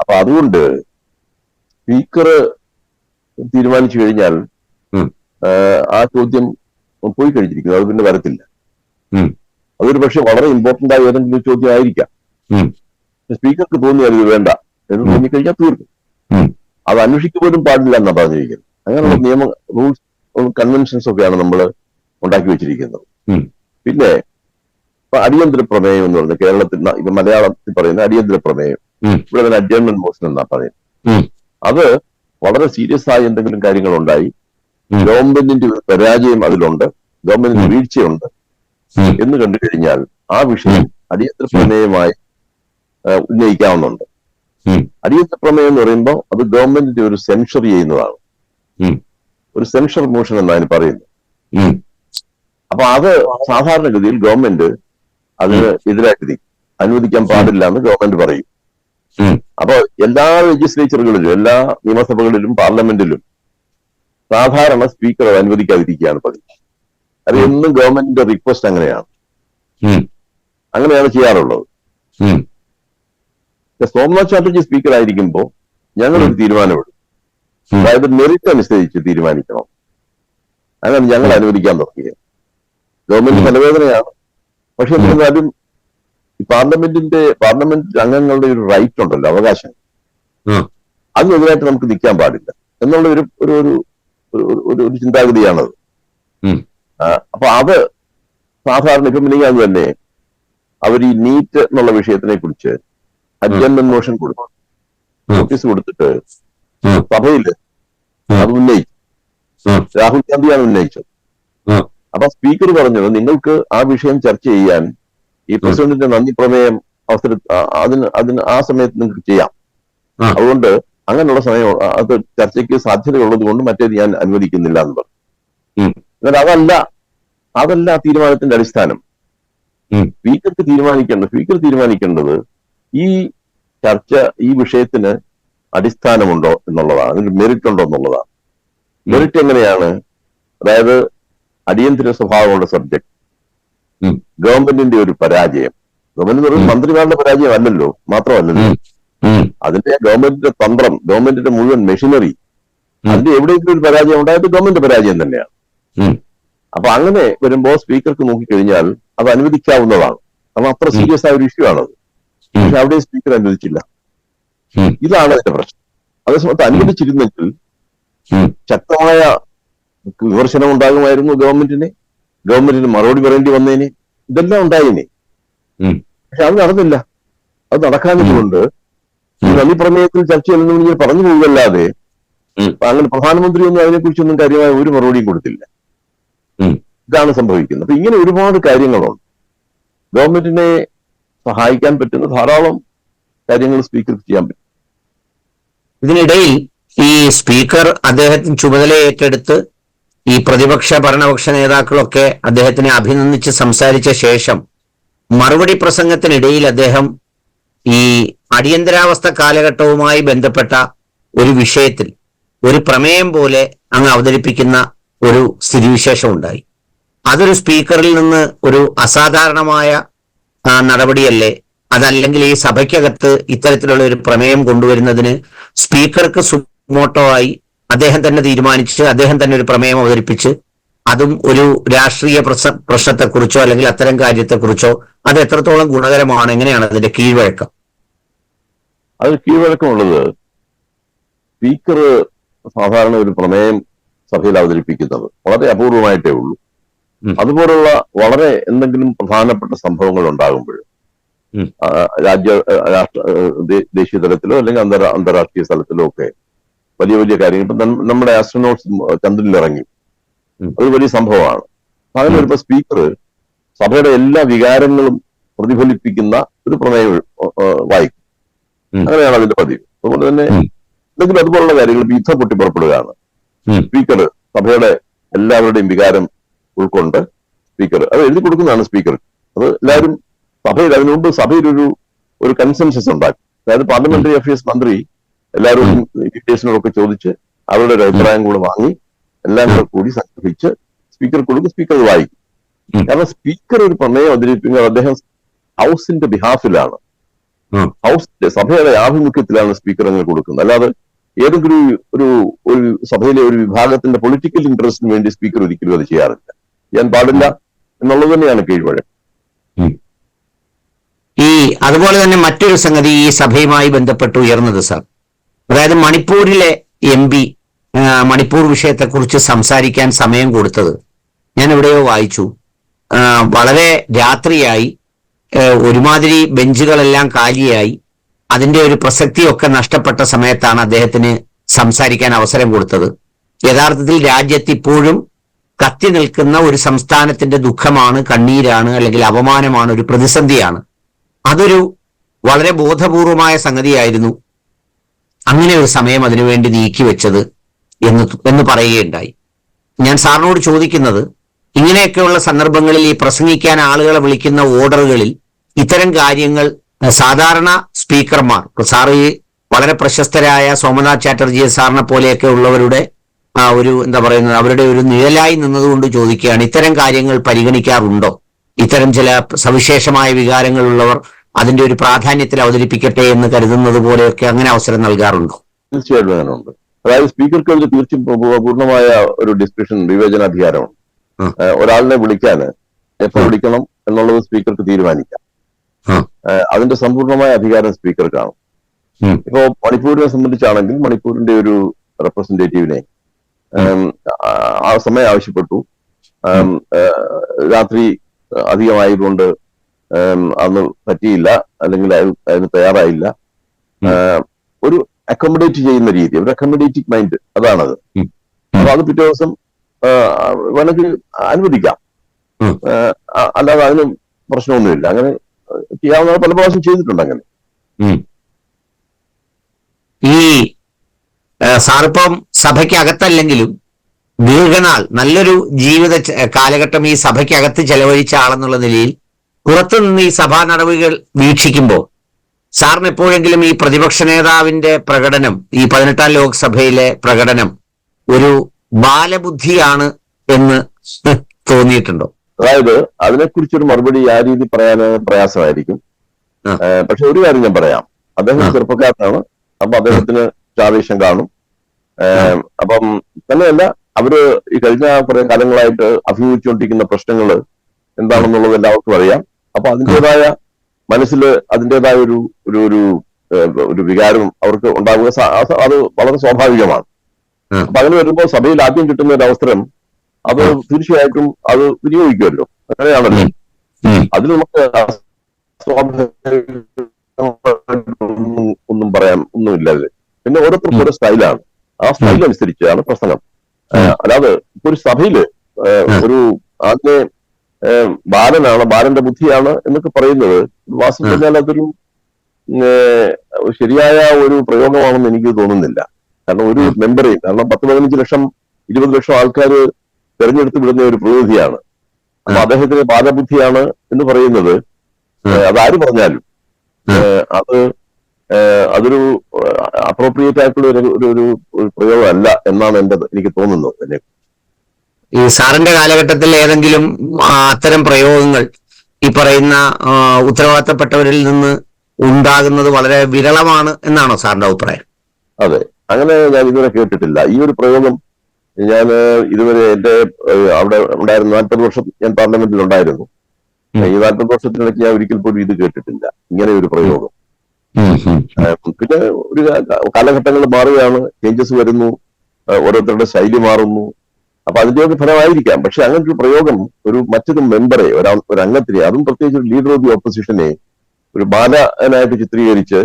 അപ്പൊ അതുകൊണ്ട് സ്പീക്കർ തീരുമാനിച്ചു കഴിഞ്ഞാൽ ആ ചോദ്യം പോയി കഴിഞ്ഞിരിക്കുന്നു. അത് പിന്നെ വരത്തില്ല. അതൊരു പക്ഷെ വളരെ ഇമ്പോർട്ടന്റ് ആയ ഏതെങ്കിലും ചോദ്യം ആയിരിക്കാം. സ്പീക്കർക്ക് തോന്നിയാൽ ഇത് വേണ്ട എന്ന് തോന്നിക്കഴിഞ്ഞാൽ തീർക്കും. അത് അന്വേഷിക്കുക പോലും പാടില്ല എന്നാണ് പറഞ്ഞിരിക്കുന്നത്. അങ്ങനെയുള്ള നിയമ റൂൾസ് കൺവെൻഷൻസ് ഒക്കെയാണ് നമ്മൾ ഉണ്ടാക്കി വെച്ചിരിക്കുന്നത്. പിന്നെ ഇപ്പൊ അടിയന്തര പ്രമേയം എന്ന് പറഞ്ഞാൽ കേരളത്തിൽ ഇപ്പൊ മലയാളത്തിൽ പറയുന്ന അടിയന്തര പ്രമേയം, ഇവിടെ തന്നെ അഡ്ജേൺമെന്റ് മോഷൻ എന്നാ പറയുന്നത്. അത് വളരെ സീരിയസ് ആയ എന്തെങ്കിലും കാര്യങ്ങൾ ഉണ്ടായി, ഗവൺമെന്റിന്റെ പരാജയം അതിലുണ്ട്, ഗവൺമെന്റിന്റെ വീഴ്ചയുണ്ട് എന്ന് കണ്ടു കഴിഞ്ഞാൽ ആ വിഷയം അടിയന്തര പ്രമേയമായി ഉന്നയിക്കാവുന്നുണ്ട്. അടിയന്തര പ്രമേയം എന്ന് പറയുമ്പോൾ അത് ഗവൺമെന്റിന്റെ ഒരു സെൻഷർ ചെയ്യുന്നതാണ്. ഒരു സെൻഷർ മോഷൻ എന്നതിന് പറയുന്നത്. അപ്പൊ അത് സാധാരണഗതിയിൽ ഗവൺമെന്റ് അതിന് എതിരായിട്ട് അനുവദിക്കാൻ പാടില്ല എന്ന് ഗവൺമെന്റ് പറയും. അപ്പൊ എല്ലാ ലെജിസ്ലേച്ചറുകളിലും എല്ലാ നിയമസഭകളിലും പാർലമെന്റിലും സാധാരണ സ്പീക്കർ അത് അനുവദിക്കാതിരിക്കുകയാണ് പതിവ്. അത് എന്നും ഗവൺമെന്റിന്റെ റിക്വസ്റ്റ് അങ്ങനെയാണ് ചെയ്യാറുള്ളത്. സോംനാഥ് ചാറ്റർജി സ്പീക്കർ ആയിരിക്കുമ്പോൾ ഞങ്ങളൊരു തീരുമാനമെടുക്കും. അതായത് മെറിറ്റ് അനുസരിച്ച് തീരുമാനിക്കണം. അങ്ങനെ ഞങ്ങൾ അനുവദിക്കാൻ തുടങ്ങിയത്. ഗവൺമെന്റ് തലവേദനയാണ്. പക്ഷെ എന്നിരുന്നാലും പാർലമെന്റ് അംഗങ്ങളുടെ ഒരു റൈറ്റ് ഉണ്ടല്ലോ, അവകാശം, അതിനെതിരായിട്ട് നമുക്ക് നിൽക്കാൻ പാടില്ല എന്നുള്ള ഒരു ചിന്താഗതിയാണത്. അപ്പൊ അത് സാധാരണ ഇപ്പം അത് തന്നെ അവർ ഈ നീറ്റ് എന്നുള്ള വിഷയത്തിനെ കുറിച്ച് അഡ്ജേൺമെന്റ് മോഷൻ കൊടുത്തു, നോട്ടീസ് കൊടുത്തിട്ട് സഭയിൽ അത് ഉന്നയിച്ചു. രാഹുൽ ഗാന്ധിയാണ് ഉന്നയിച്ചത്. അപ്പൊ സ്പീക്കർ പറഞ്ഞത് നിങ്ങൾക്ക് ആ വിഷയം ചർച്ച ചെയ്യാൻ ഈ പ്രസിഡന്റിന്റെ നന്ദി പ്രമേയം അതിന് ആ സമയത്ത് നിങ്ങൾക്ക് ചെയ്യാം. അതുകൊണ്ട് അങ്ങനെയുള്ള സമയം അത് ചർച്ചയ്ക്ക് സാധ്യതയുള്ളത് കൊണ്ട് മറ്റേത് ഞാൻ അനുവദിക്കുന്നില്ല എന്ന് പറഞ്ഞു. എന്നാൽ അതല്ല തീരുമാനത്തിന്റെ അടിസ്ഥാനം. സ്പീക്കർ തീരുമാനിക്കേണ്ടത് ഈ ചർച്ച ഈ വിഷയത്തിന് അടിസ്ഥാനമുണ്ടോ എന്നുള്ളതാണ്, അതിന് മെറിറ്റ് ഉണ്ടോ എന്നുള്ളതാണ്. മെറിറ്റ് എങ്ങനെയാണ്? അതായത് അടിയന്തര സ്വഭാവമുള്ള സബ്ജക്ട്, ഗവൺമെന്റിന്റെ ഒരു പരാജയം, ഗവൺമെന്റ് പറയുന്നത് മന്ത്രിമാരുടെ പരാജയം അല്ലല്ലോ, മാത്രമല്ലല്ലോ, അതിന്റെ ഗവൺമെന്റിന്റെ തന്ത്രം, ഗവൺമെന്റിന്റെ മുഴുവൻ മെഷീനറി, അതിന്റെ എവിടെയെങ്കിലും ഒരു പരാജയം ഉണ്ടായത് ഗവൺമെന്റ് പരാജയം തന്നെയാണ്. അപ്പൊ അങ്ങനെ വരുമ്പോൾ സ്പീക്കർക്ക് നോക്കിക്കഴിഞ്ഞാൽ അത് അനുവദിക്കാവുന്നതാണ്. കാരണം അത്ര സീരിയസ് ആയ ഒരു ഇഷ്യൂ ആണത്. പക്ഷെ അവിടെ സ്പീക്കർ അനുവദിച്ചില്ല. ഇതാണ് അതിന്റെ പ്രശ്നം. അതേസമയത്ത് അനുവദിച്ചിരുന്നെങ്കിൽ ശക്തമായ വിമർശനം ഉണ്ടാകുമായിരുന്നു ഗവൺമെന്റിന് മറുപടി പറയേണ്ടി വന്നേനെ, ഇതെല്ലാം ഉണ്ടായിനെ. പക്ഷെ അത് നടന്നില്ല. അത് നടക്കാഞ്ഞതുകൊണ്ട് ഈ നന്ദി പ്രമേയത്തിൽ ചർച്ച ചെയ്യുന്നതിന് പറഞ്ഞു പോകുകയല്ലാതെ അങ്ങനെ പ്രധാനമന്ത്രിയൊന്നും അതിനെക്കുറിച്ചൊന്നും കാര്യമായ ഒരു മറുപടിയും കൊടുത്തില്ല. ഇതാണ് സംഭവിക്കുന്നത്. അപ്പൊ ഇങ്ങനെ ഒരുപാട് കാര്യങ്ങളുണ്ട്. ഗവൺമെന്റിനെ സഹായിക്കാൻ പറ്റുന്ന ധാരാളം കാര്യങ്ങൾ സ്പീക്കർക്ക് ചെയ്യാൻ പറ്റും. ഇതിനിടയിൽ ഈ സ്പീക്കർ അദ്ദേഹത്തിന് ചുമതല ഏറ്റെടുത്ത് ഈ പ്രതിപക്ഷ ഭരണപക്ഷ നേതാക്കളൊക്കെ അദ്ദേഹത്തിനെ അഭിനന്ദിച്ച് സംസാരിച്ച ശേഷം മറുപടി പ്രസംഗത്തിനിടയിൽ അദ്ദേഹം ഈ അടിയന്തരാവസ്ഥ കാലഘട്ടവുമായി ബന്ധപ്പെട്ട ഒരു വിഷയത്തിൽ ഒരു പ്രമേയം പോലെ അങ്ങ് അവതരിപ്പിക്കുന്ന ഒരു സ്ഥിതിവിശേഷം ഉണ്ടായി. അതൊരു സ്പീക്കറിൽ നിന്ന് ഒരു അസാധാരണമായ നടപടിയല്ലേ? അതല്ലെങ്കിൽ ഈ സഭയ്ക്കകത്ത് ഇത്തരത്തിലുള്ള ഒരു പ്രമേയം കൊണ്ടുവരുന്നതിന് സ്പീക്കർക്ക് സുമോട്ടോ ആയി അദ്ദേഹം തന്നെ തീരുമാനിച്ച് അദ്ദേഹം തന്നെ ഒരു പ്രമേയം അവതരിപ്പിച്ച് അതും ഒരു രാഷ്ട്രീയ പ്രശ്നത്തെക്കുറിച്ചോ അല്ലെങ്കിൽ അത്തരം കാര്യത്തെക്കുറിച്ചോ അത് എത്രത്തോളം ഗുണകരമാണ്? എങ്ങനെയാണ് അതിന്റെ കീഴ്വഴക്കം? അത് കീഴ്വഴക്കമുള്ളത്, സ്പീക്കർ സാധാരണ ഒരു പ്രമേയം സഭയിൽ അവതരിപ്പിക്കുന്നത്. വളരെ അപൂർവമായിട്ടേ ഉള്ളൂ. ഉം. അതുപോലുള്ള വളരെ എന്തെങ്കിലും പ്രധാനപ്പെട്ട സംഭവങ്ങൾ ഉണ്ടാകുമ്പോൾ ഉം. ദേശീയ തലത്തിലോ അല്ലെങ്കിൽ അന്താരാഷ്ട്രീയ തലത്തിലോ ഒക്കെ വലിയ വലിയ കാര്യങ്ങൾ, ഇപ്പൊ നമ്മുടെ ആസ്ട്രോനോട്ട്സ് ചന്ദ്രനിൽ ഇറങ്ങി, ഉം. ഒരു വലിയ സംഭവമാണ്. അങ്ങനെ വരുമ്പോ സ്പീക്കർ സഭയുടെ എല്ലാ വികാരങ്ങളും പ്രതിഫലിപ്പിക്കുന്ന ഒരു പ്രമേയം വായിക്കും. ഉം. അങ്ങനെയാണ് അതിന്റെ പതിവ്. അതുകൊണ്ട് തന്നെ ഉം. എന്തെങ്കിലും അതുപോലുള്ള കാര്യങ്ങൾ യുദ്ധം പൊട്ടിപ്പുറപ്പെടുകയാണ്. ഉം. സ്പീക്കർ സഭയുടെ എല്ലാവരുടെയും വികാരം ഉൾക്കൊണ്ട് സ്പീക്കർ അത് എഴുതി കൊടുക്കുന്നതാണ് സ്പീക്കർ. അത് എല്ലാവരും സഭയിൽ, അതിനുമുമ്പ് സഭയിൽ ഒരു കൺസെൻസസ് ഉണ്ടാക്കും. അതായത് പാർലമെന്ററി അഫയേഴ്സ് മന്ത്രി എല്ലാവരോടും ഇൻവിറ്റേഷനൊക്കെ ചോദിച്ച് അവരുടെ ഒരു അഭിപ്രായം കൂടെ വാങ്ങി എല്ലാം കൂടെ കൂടി സംഘടിപ്പിച്ച് സ്പീക്കർ കൊടുക്കും. സ്പീക്കർ അത് വായിക്കും. കാരണം സ്പീക്കർ ഒരു പ്രമേയം അവതരിപ്പിക്കുന്നത് അദ്ദേഹം ഹൗസിന്റെ ബിഹാഫിലാണ്, ഹൗസിന്റെ സഭയുടെ ആഭിമുഖ്യത്തിലാണ് സ്പീക്കർ അങ്ങനെ കൊടുക്കുന്നത്. അല്ലാതെ ഏതെങ്കിലും ഒരു സഭയിലെ ഒരു വിഭാഗത്തിന്റെ പൊളിറ്റിക്കൽ ഇൻട്രസ്റ്റിന് വേണ്ടി സ്പീക്കർ ഒരിക്കലും അത് ചെയ്യാറില്ല, ചെയ്യാൻ പാടില്ല എന്നുള്ളത് തന്നെയാണ് കീഴ്വഴക്കം. അതുപോലെ തന്നെ മറ്റൊരു സംഗതി ഈ സഭയുമായി ബന്ധപ്പെട്ട് ഉയർന്നത് സാർ, അതായത് മണിപ്പൂരിലെ MP മണിപ്പൂർ വിഷയത്തെക്കുറിച്ച് സംസാരിക്കാൻ സമയം കൊടുത്തത് ഞാൻ എവിടെയോ വായിച്ചു. വളരെ രാത്രിയായി, ഒരുമാതിരി ബെഞ്ചുകളെല്ലാം കാലിയായി, അതിന്റെ ഒരു പ്രസക്തിയൊക്കെ നഷ്ടപ്പെട്ട സമയത്താണ് അദ്ദേഹത്തിന് സംസാരിക്കാൻ അവസരം കൊടുത്തത്. യഥാർത്ഥത്തിൽ രാജ്യത്ത് ഇപ്പോഴും കത്തി നിൽക്കുന്ന ഒരു സംസ്ഥാനത്തിന്റെ ദുഃഖമാണ്, കണ്ണീരാണ്, അല്ലെങ്കിൽ അപമാനമാണ്, ഒരു പ്രതിസന്ധിയാണ്. അതൊരു വളരെ ബോധപൂർവമായ സംഗതിയായിരുന്നു അങ്ങനെ ഒരു സമയം അതിനുവേണ്ടി നീക്കിവെച്ചത് എന്ന് പറയുകയുണ്ടായി. ഞാൻ സാറിനോട് ചോദിക്കുന്നത്, ഇങ്ങനെയൊക്കെയുള്ള സന്ദർഭങ്ങളിൽ ഈ പ്രസംഗിക്കാൻ ആളുകളെ വിളിക്കുന്ന ഓർഡറുകളിൽ ഇത്തരം കാര്യങ്ങൾ സാധാരണ സ്പീക്കർമാർ, സാറ് ഈ വളരെ പ്രശസ്തരായ സോമനാഥ് ചാറ്റർജി സാറിനെ പോലെയൊക്കെ ഉള്ളവരുടെ ഒരു എന്താ പറയുന്നത്, അവരുടെ ഒരു നിഴലായി നിന്നതുകൊണ്ട് ചോദിക്കുകയാണ്, ഇത്തരം കാര്യങ്ങൾ പരിഗണിക്കാറുണ്ടോ? ഇത്തരം ചില സവിശേഷമായ വികാരങ്ങളുള്ളവർ അതിന്റെ ഒരു പ്രാധാന്യത്തിൽ അവതരിപ്പിക്കട്ടെ എന്ന് കരുതുന്നത് പോലെയൊക്കെ അങ്ങനെ അവസരം നൽകാറുണ്ടോ? തീർച്ചയായിട്ടും അങ്ങനെ ഉണ്ട്. അതായത് സ്പീക്കർക്ക് ഒരു പൂർണ്ണമായ ഒരു ഡിസ്കഷൻ വിവേചനാധികാരമുണ്ട്. ഒരാളിനെ വിളിക്കാൻ എപ്പോൾ വിളിക്കണം എന്നുള്ളത് സ്പീക്കർക്ക് തീരുമാനിക്കാം. അതിന്റെ സമ്പൂർണമായ അധികാരം സ്പീക്കർക്കാണ്. ഇപ്പോ മണിപ്പൂരിനെ സംബന്ധിച്ചാണെങ്കിൽ മണിപ്പൂരിന്റെ ഒരു റെപ്രസെന്റേറ്റീവിനെ ആ സമയം ആവശ്യപ്പെട്ടു. രാത്രി അധികമായതുകൊണ്ട് അന്ന് പറ്റിയില്ല, അല്ലെങ്കിൽ അതിന് തയ്യാറായില്ല. ഒരു അക്കോമഡേറ്റ് ചെയ്യുന്ന രീതി, ഒരു അക്കോമഡേറ്റിംഗ് മൈൻഡ്, അതാണത്. അപ്പൊ അത് പിറ്റേ ദിവസം വേണമെങ്കിൽ അനുവദിക്കാം, അല്ലാതെ അതിന് പ്രശ്നമൊന്നുമില്ല. അങ്ങനെ ചെയ്യാവുന്ന പല പ്രാവശ്യം ചെയ്തിട്ടുണ്ട്. അങ്ങനെ ഈ സാറിപ്പം സഭയ്ക്കകത്തല്ലെങ്കിലും ദീർഘനാൾ നല്ലൊരു ജീവിത കാലഘട്ടം ഈ സഭയ്ക്കകത്ത് ചെലവഴിച്ച ആളെന്നുള്ള നിലയിൽ പുറത്തുനിന്ന് ഈ സഭാ നടപടികൾ വീക്ഷിക്കുമ്പോൾ സാറിന് എപ്പോഴെങ്കിലും ഈ പ്രതിപക്ഷ നേതാവിന്റെ പ്രകടനം, ഈ 18ാം ലോക്സഭയിലെ പ്രകടനം ഒരു ബാലബുദ്ധിയാണ് എന്ന് തോന്നിയിട്ടുണ്ടോ? അതായത് അതിനെക്കുറിച്ചൊരു മറുപടി ആ രീതി പറയാൻ പ്രയാസമായിരിക്കും. പക്ഷെ ഒരു കാര്യം ഞാൻ പറയാം, അദ്ദേഹം ചെറുപ്പക്കാരനാണ്. അപ്പൊ അദ്ദേഹത്തിന് ആവേശം കാണും. അപ്പം തന്നെയല്ല, അവര് ഈ കഴിഞ്ഞ കുറെ കാലങ്ങളായിട്ട് അഭിമുഖിച്ചുകൊണ്ടിരിക്കുന്ന പ്രശ്നങ്ങൾ എന്താണെന്നുള്ളത് എല്ലാവർക്കും അറിയാം. അപ്പൊ അതിൻ്റെതായ മനസ്സിൽ അതിൻ്റെതായ ഒരു വികാരം അവർക്ക് ഉണ്ടാവുക അത് വളരെ സ്വാഭാവികമാണ്. അപ്പൊ അങ്ങനെ വരുമ്പോൾ സഭയിൽ ആദ്യം കിട്ടുന്ന ഒരു അവസരം അത് തീർച്ചയായിട്ടും അത് വിനിയോഗിക്കുമല്ലോ. അങ്ങനെയാണല്ലോ. അതിൽ നമുക്ക് ഒന്നും പറയാൻ ഒന്നുമില്ല. പിന്നെ ഓരോരുത്തർക്കും ഓരോ സ്റ്റൈലാണ്. ആ സ്റ്റൈൽ അനുസരിച്ചാണ് പ്രസംഗം. അല്ലാതെ ഇപ്പൊ ഒരു സഭയില് ഒരു ആദ്യ ബാലനാണ്, ബാലന്റെ ബുദ്ധിയാണ് എന്നൊക്കെ പറയുന്നത് വാസ്തവം പറഞ്ഞാൽ അതൊരു ശരിയായ ഒരു പ്രയോഗമാണെന്ന് എനിക്ക് തോന്നുന്നില്ല. കാരണം ഒരു മെമ്പറേയും, കാരണം 10-15 ലക്ഷം 20 ലക്ഷം ആൾക്കാർ തെരഞ്ഞെടുത്ത് വിടുന്ന ഒരു പ്രതിനിധിയാണ്. അപ്പൊ അദ്ദേഹത്തിന് ബാലബുദ്ധിയാണ് എന്ന് പറയുന്നത് അതാര് പറഞ്ഞാലും അതൊരു അപ്രോപ്രിയേറ്റ് ആയിട്ടുള്ള ഒരു പ്രയോഗമല്ല എന്നാണ് എനിക്ക് തോന്നുന്നത്. എന്നെ ഈ സാറിന്റെ കാലഘട്ടത്തിൽ ഏതെങ്കിലും അത്തരം പ്രയോഗങ്ങൾ ഈ പറയുന്ന ഉത്തരവാദിത്തപ്പെട്ടവരിൽ നിന്ന് ഉണ്ടാകുന്നത് വളരെ വിരളമാണ് എന്നാണോ സാറിന്റെ അഭിപ്രായം? അതെ, അങ്ങനെ ഞാൻ ഇതുവരെ കേട്ടിട്ടില്ല. ഈ ഒരു പ്രയോഗം ഞാൻ ഇതുവരെ എന്റെ അവിടെ ഉണ്ടായിരുന്ന 40 വർഷം ഞാൻ പാർലമെന്റിൽ ഉണ്ടായിരുന്നു. ഈ 40 വർഷത്തിനിടയ്ക്ക് ഞാൻ ഒരിക്കൽ പോലും ഇത് കേട്ടിട്ടില്ല, ഇങ്ങനെ ഒരു പ്രയോഗം. പിന്നെ ഒരു കാലഘട്ടങ്ങൾ മാറുകയാണ്, ചേഞ്ചസ് വരുന്നു, ഓരോരുത്തരുടെ ശൈലി മാറുന്നു, അപ്പൊ അതിന്റെയൊക്കെ ഫലമായിരിക്കാം. പക്ഷെ അങ്ങനത്തെ ഒരു പ്രയോഗം മറ്റൊരു മെമ്പറെ ഒരു അംഗത്തിനെ, അതും പ്രത്യേകിച്ച് ഒരു ലീഡർ ഓഫ് ദി ഓപ്പോസിഷനെ ഒരു ബാലനായിട്ട് ചിത്രീകരിച്ച്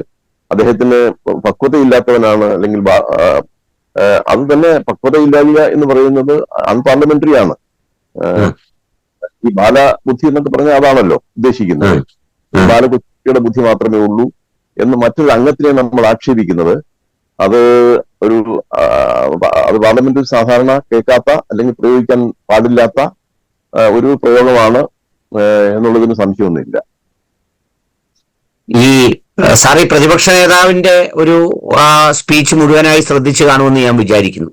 അദ്ദേഹത്തിന് പക്വതയില്ലാത്തവനാണ്, അല്ലെങ്കിൽ അത് തന്നെ പക്വതയില്ലായ്മ എന്ന് പറയുന്നത് അൺപാർലമെന്ററി ആണ്. ഈ ബാലബുദ്ധി എന്നൊക്കെ പറഞ്ഞാൽ അതാണല്ലോ ഉദ്ദേശിക്കുന്നത്. ബാലകുട്ടിയുടെ ബുദ്ധി മാത്രമേ ഉള്ളൂ എന്ന് മറ്റൊരു അംഗത്തിനെ നമ്മൾ ആക്ഷേപിക്കുന്നത് അത് പാർലമെന്റിൽ സാധാരണ കേൾക്കാത്ത അല്ലെങ്കിൽ പ്രയോഗിക്കാൻ പാടില്ലാത്ത ഒരു പ്രയോഗമാണ് എന്നുള്ളതിന് സംശയമൊന്നുമില്ല. ഈ സാറി പ്രതിപക്ഷ നേതാവിന്റെ ഒരു സ്പീച്ച് മുഴുവനായി ശ്രദ്ധിച്ചു കാണുമെന്ന് ഞാൻ വിചാരിക്കുന്നു.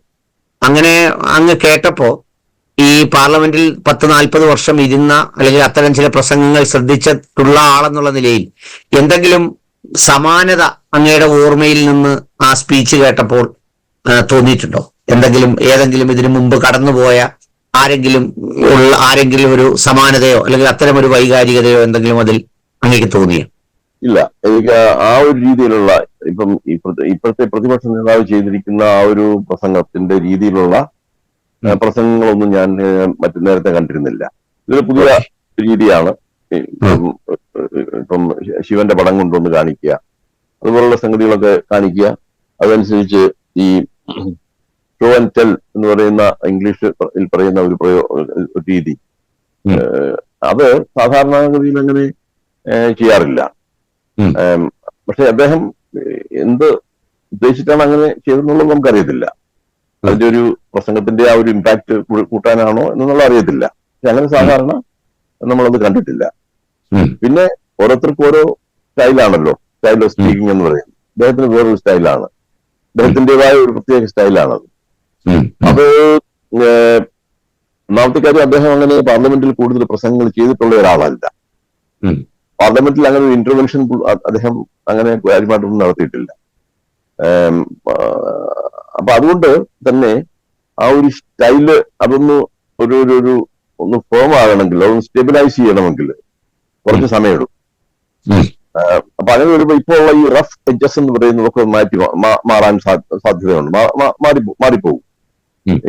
അങ്ങനെ അങ്ങ് കേട്ടപ്പോ ഈ പാർലമെന്റിൽ 10-40 വർഷം ഇരുന്ന അല്ലെങ്കിൽ അത്തരം ചില പ്രസംഗങ്ങൾ ശ്രദ്ധിച്ചിട്ടുള്ള ആളെന്നുള്ള നിലയിൽ എന്തെങ്കിലും സമാനത അങ്ങയുടെ ഓർമ്മയിൽ നിന്ന് ആ സ്പീച്ച് കേട്ടപ്പോൾ തോന്നിയിട്ടുണ്ടോ? ഏതെങ്കിലും ഇതിനു മുമ്പ് കടന്നുപോയ ആരെങ്കിലും ഒരു സമാനതയോ അല്ലെങ്കിൽ അത്തരം ഒരു വൈകാരികതയോ എന്തെങ്കിലും അതിൽ അങ്ങേക്ക് തോന്നിയോ? ഇല്ല, എനിക്ക് ആ ഒരു രീതിയിലുള്ള ഇപ്പോഴത്തെ പ്രതിപക്ഷ നേതാവ് ചെയ്തിരിക്കുന്ന ആ ഒരു പ്രസംഗത്തിന്റെ രീതിയിലുള്ള പ്രസംഗങ്ങളൊന്നും ഞാൻ നേരത്തെ കണ്ടിരുന്നില്ല. ഇതൊരു പുതിയ രീതിയാണ്. ഇപ്പം ശിവന്റെ പടം കൊണ്ടുവന്ന് കാണിക്കുക, അതുപോലുള്ള സംഗതികളൊക്കെ കാണിക്കുക. അതനുസരിച്ച് ഈ ഷോ ആൻഡ് ടെൽ എന്ന് പറയുന്ന ഇംഗ്ലീഷിൽ പറയുന്ന ഒരു രീതി, അത് സാധാരണഗതിയിൽ അങ്ങനെ ചെയ്യാറില്ല. പക്ഷെ അദ്ദേഹം എന്ത് ഉദ്ദേശിച്ചാണ് അങ്ങനെ ചെയ്തെന്നുള്ളത് നമുക്കറിയത്തില്ല. അതിന്റെ ഒരു പ്രസംഗത്തിന്റെ ആ ഒരു ഇമ്പാക്ട് കൂട്ടാനാണോ എന്നുള്ള അറിയത്തില്ല. പക്ഷെ അങ്ങനെ സാധാരണ നമ്മളത് കണ്ടിട്ടില്ല. പിന്നെ ഓരോരുത്തർക്കും ഓരോ സ്റ്റൈലാണല്ലോ, സ്റ്റൈൽ ഓഫ് സ്പീക്കിംഗ് എന്ന് പറയുന്നത്. അദ്ദേഹത്തിന് വേറൊരു സ്റ്റൈലാണ്, അദ്ദേഹത്തിൻ്റെതായ ഒരു പ്രത്യേക സ്റ്റൈലാണത്. അത് ഒന്നാമത്തെ കാര്യം, അദ്ദേഹം അങ്ങനെ പാർലമെന്റിൽ കൂടുതൽ പ്രസംഗങ്ങൾ ചെയ്തിട്ടുള്ള ഒരാളല്ല. പാർലമെന്റിൽ അങ്ങനെ ഒരു ഇന്റർവെൻഷൻ അദ്ദേഹം അങ്ങനെ കാര്യമായിട്ടൊന്നും നടത്തിയിട്ടില്ല. അപ്പൊ അതുകൊണ്ട് തന്നെ ആ ഒരു സ്റ്റൈല് അതൊന്ന് ഒന്ന് ഫോം ആകണമെങ്കിൽ, അതൊന്ന് സ്റ്റെബിലൈസ് ചെയ്യണമെങ്കിൽ കുറച്ച് സമയമെടുക്കും. അപ്പൊ അങ്ങനെ വരുമ്പോ ഇപ്പോൾ ഉള്ള ഈ റഫ് എഡ്ജസ് എന്ന് പറയുന്നതൊക്കെ മാറാൻ സാധ്യതയുണ്ട്, മാറിപ്പോകും.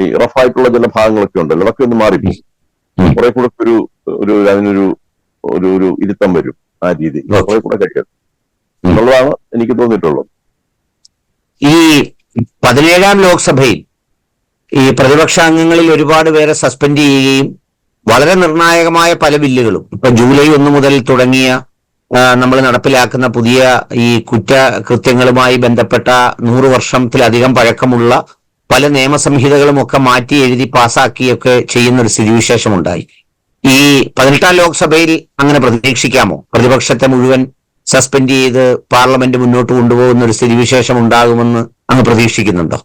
ഈ റഫായിട്ടുള്ള ചില ഭാഗങ്ങളൊക്കെ ഉണ്ടല്ലോ, അതൊക്കെ ഒന്ന് മാറിപ്പോകും. കുറെ കൂടെ അതിനൊരു ഒരു ഇരുത്തം വരും. ആ രീതി കുറെ കൂടെ കഴിയും എന്നുള്ളതാണ് എനിക്ക് തോന്നിയിട്ടുള്ളത്. ഈ 17ാം ലോക്സഭയിൽ ഈ പ്രതിപക്ഷ അംഗങ്ങളിൽ ഒരുപാട് പേരെ സസ്പെൻഡ് ചെയ്യുകയും വളരെ നിർണായകമായ പല ബില്ലുകളും ഇപ്പൊ ജൂലൈ 1 മുതൽ തുടങ്ങിയ നമ്മൾ നടപ്പിലാക്കുന്ന പുതിയ ഈ കുറ്റകൃത്യങ്ങളുമായി ബന്ധപ്പെട്ട 100 വർഷത്തിലധികം പഴക്കമുള്ള പല നിയമസംഹിതകളും ഒക്കെ മാറ്റി എഴുതി പാസാക്കിയൊക്കെ ചെയ്യുന്ന ഒരു സ്ഥിതിവിശേഷം ഉണ്ടായി. ഈ 18ാം ലോക്സഭയിൽ അങ്ങനെ പ്രതീക്ഷിക്കാമോ? പ്രതിപക്ഷത്തെ മുഴുവൻ സസ്പെൻഡ് ചെയ്ത് പാർലമെന്റ് മുന്നോട്ട് കൊണ്ടുപോകുന്ന ഒരു സ്ഥിതിവിശേഷം ഉണ്ടാകുമെന്ന് അങ്ങ് പ്രതീക്ഷിക്കുന്നുണ്ടോ?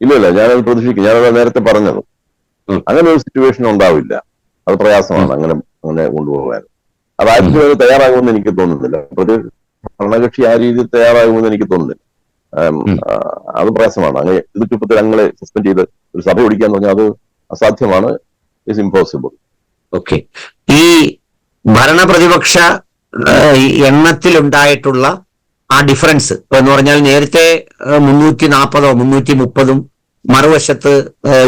ഇല്ല, ഞാനത് പ്രതീക്ഷിക്കും. ഞാനത് നേരത്തെ പറഞ്ഞത് അങ്ങനെ ഒരു സിറ്റുവേഷൻ ഉണ്ടാവില്ല. അത് പ്രയാസമാണ് അങ്ങനെ കൊണ്ടുപോകാൻ. അതായിരിക്കും അത് തയ്യാറാകുമെന്ന് എനിക്ക് തോന്നുന്നില്ല. ഭരണകക്ഷി ആ രീതിയിൽ തയ്യാറാകുമെന്ന് എനിക്ക് തോന്നുന്നില്ല. അത് പ്രയാസമാണ്. അങ്ങനെ ഇത് ചുപ്പത്തിൽ അങ്ങളെ സസ്പെൻഡ് ചെയ്ത് ഒരു സഭ ഓടിക്കാന്ന് പറഞ്ഞാൽ അത് അസാധ്യമാണ്. It's impossible. ഓക്കെ. ഈ ഭരണപ്രതിപക്ഷ എണ്ണത്തിലുണ്ടായിട്ടുള്ള ആ ഡിഫറൻസ് എന്ന് പറഞ്ഞാൽ നേരത്തെ 340 330 മറുവശത്ത്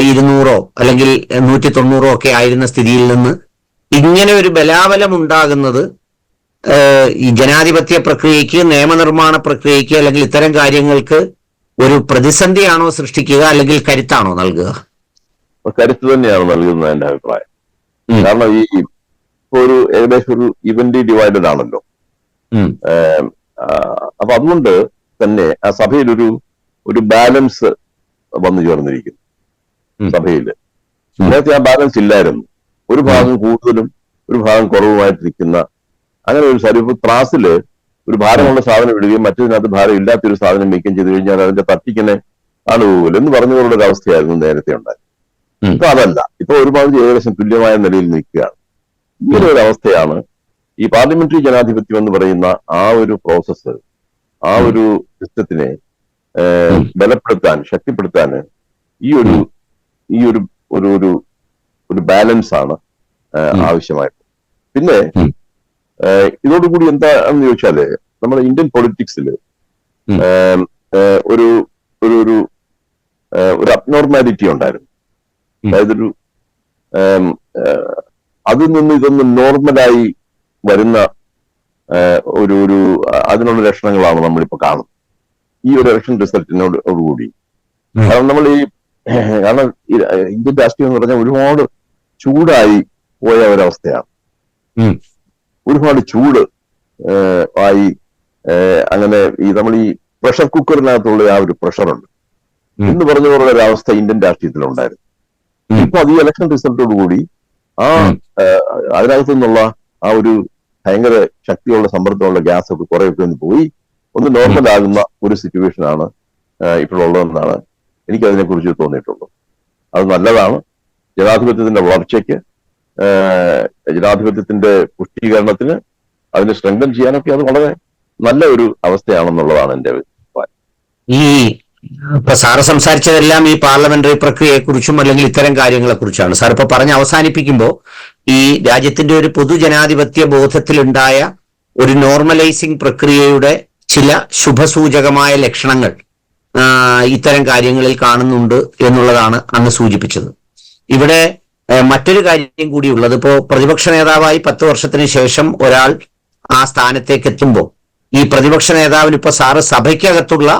200 അല്ലെങ്കിൽ 190 ഒക്കെ ആയിരുന്ന സ്ഥിതിയിൽ നിന്ന് ഇങ്ങനെ ഒരു ബലാബലം ഉണ്ടാകുന്നത് ഈ ജനാധിപത്യ പ്രക്രിയക്ക്, നിയമനിർമ്മാണ പ്രക്രിയക്ക് അല്ലെങ്കിൽ ഇത്തരം കാര്യങ്ങൾക്ക് ഒരു പ്രതിസന്ധിയാണോ സൃഷ്ടിക്കുക, അല്ലെങ്കിൽ കരുത്താണോ നൽകുക? കരുത്ത് തന്നെയാണ് നൽകുന്നത് എന്റെ അഭിപ്രായം. കാരണം ഇപ്പൊ ഏകദേശം ഒരു ഇവന്റ്ലി ഡിവൈഡഡ് ആണല്ലോ. അപ്പൊ അതുകൊണ്ട് തന്നെ ആ സഭയിൽ ഒരു ബാലൻസ് വന്നു ചേർന്നിരിക്കുന്നു സഭയില്. നേരത്തെ ആ ബാലൻസ് ഇല്ലായിരുന്നു. ഒരു ഭാഗം കൂടുതലും ഒരു ഭാഗം കുറവുമായിട്ടിരിക്കുന്ന അങ്ങനെ ഒരു സാധനം. ത്രാസില് ഒരു ഭാരമുള്ള സാധനം ഇടുകയും മറ്റതിനകത്ത് ഭാരം ഇല്ലാത്തൊരു സാധനം വയ്ക്കുകയും ചെയ്തു കഴിഞ്ഞാൽ അതിന്റെ തട്ടിക്കിനെ ആളുപോലും എന്ന് പറഞ്ഞുകൊണ്ടുള്ള ഒരു അവസ്ഥയായിരുന്നു നേരത്തെ ഉണ്ടായത്. ഇപ്പൊ അതല്ല. ഇപ്പൊ ഒരുപാട് ഏകദേശം തുല്യമായ നിലയിൽ നിൽക്കുകയാണ്. ഇങ്ങനെ ഒരു അവസ്ഥയാണ് ഈ പാർലമെന്ററി ജനാധിപത്യം എന്ന് പറയുന്ന ആ ഒരു പ്രോസസ്സ്, ആ ഒരു സിസ്റ്റത്തിനെ ബലപ്പെടുത്താൻ, ശക്തിപ്പെടുത്താൻ ഈ ഒരു ബാലൻസ് ആണ് ആവശ്യമായിട്ട്. പിന്നെ ഇതോടുകൂടി എന്താണെന്ന് ചോദിച്ചാല് നമ്മുടെ ഇന്ത്യൻ പൊളിറ്റിക്സിൽ ഒരു അബ്നോർമാലിറ്റി ഉണ്ടായിരുന്നു. അതായത് ഒരു അതിൽ നിന്ന് ഇതൊന്ന് നോർമലായി വരുന്ന ഒരു അതിനുള്ള ലക്ഷണങ്ങളാണ് നമ്മളിപ്പോ കാണുന്നത് ഈ ഒരു ഇലക്ഷൻ റിസൾട്ടിനോടുകൂടി. കാരണം നമ്മൾ കാരണം ഇന്ത്യൻ രാഷ്ട്രീയം എന്ന് പറഞ്ഞാൽ ഒരുപാട് ചൂടായി പോയ ഒരവസ്ഥയാണ്. ഒരുപാട് ചൂട് ആയി അങ്ങനെ നമ്മൾ ഈ പ്രഷർ കുക്കറിനകത്തുള്ള ആ ഒരു പ്രഷറുണ്ട് എന്ന് പറഞ്ഞ പോലെ ഒരു അവസ്ഥ ഇന്ത്യൻ രാഷ്ട്രീയത്തിലുണ്ടായിരുന്നു. ഇപ്പൊ അത് ഈ ഇലക്ഷൻ റിസൾട്ടോടുകൂടി അതിനകത്തു നിന്നുള്ള ആ ഒരു ഭയങ്കര ശക്തിയുള്ള സമ്മർദ്ദമുള്ള ഗ്യാസ് ഒക്കെ കുറെയൊക്കെ ഒന്ന് പോയി ഒന്ന് നോർമൽ ആകുന്ന ഒരു സിറ്റുവേഷനാണ് ഇപ്പോഴുള്ളതെന്നാണ് എനിക്കതിനെ കുറിച്ച് തോന്നിയിട്ടുള്ളത്. അത് നല്ലതാണ്. ജനാധിപത്യത്തിന്റെ വളർച്ചയ്ക്ക്, ജനാധിപത്യത്തിന്റെ പുഷ്ടീകരണത്തിന്, അതിനെ സ്ട്രെങ്തൻ ചെയ്യാനൊക്കെ അത് വളരെ നല്ല ഒരു അവസ്ഥയാണെന്നുള്ളതാണ് എന്റെ അഭിപ്രായം. ഈ ഇപ്പൊ സാറ് സംസാരിച്ചതെല്ലാം ഈ പാർലമെന്ററി പ്രക്രിയയെ കുറിച്ചും അല്ലെങ്കിൽ ഇത്തരം കാര്യങ്ങളെ കുറിച്ചാണ്. സാർ ഇപ്പൊ പറഞ്ഞ് അവസാനിപ്പിക്കുമ്പോൾ ഈ രാജ്യത്തിന്റെ ഒരു പൊതുജനാധിപത്യ ബോധത്തിലുണ്ടായ ഒരു നോർമലൈസിംഗ് പ്രക്രിയയുടെ ചില ശുഭസൂചകമായ ലക്ഷണങ്ങൾ ഇത്തരം കാര്യങ്ങളിൽ കാണുന്നുണ്ട് എന്നുള്ളതാണ് അങ്ങ് സൂചിപ്പിച്ചത്. ഇവിടെ മറ്റൊരു കാര്യം കൂടിയുള്ളത്, ഇപ്പോ പ്രതിപക്ഷ നേതാവായി 10 വർഷത്തിന് ശേഷം ഒരാൾ ആ സ്ഥാനത്തേക്ക് എത്തുമ്പോൾ ഈ പ്രതിപക്ഷ നേതാവിന് ഇപ്പൊ സാറ് സഭയ്ക്കകത്തുള്ള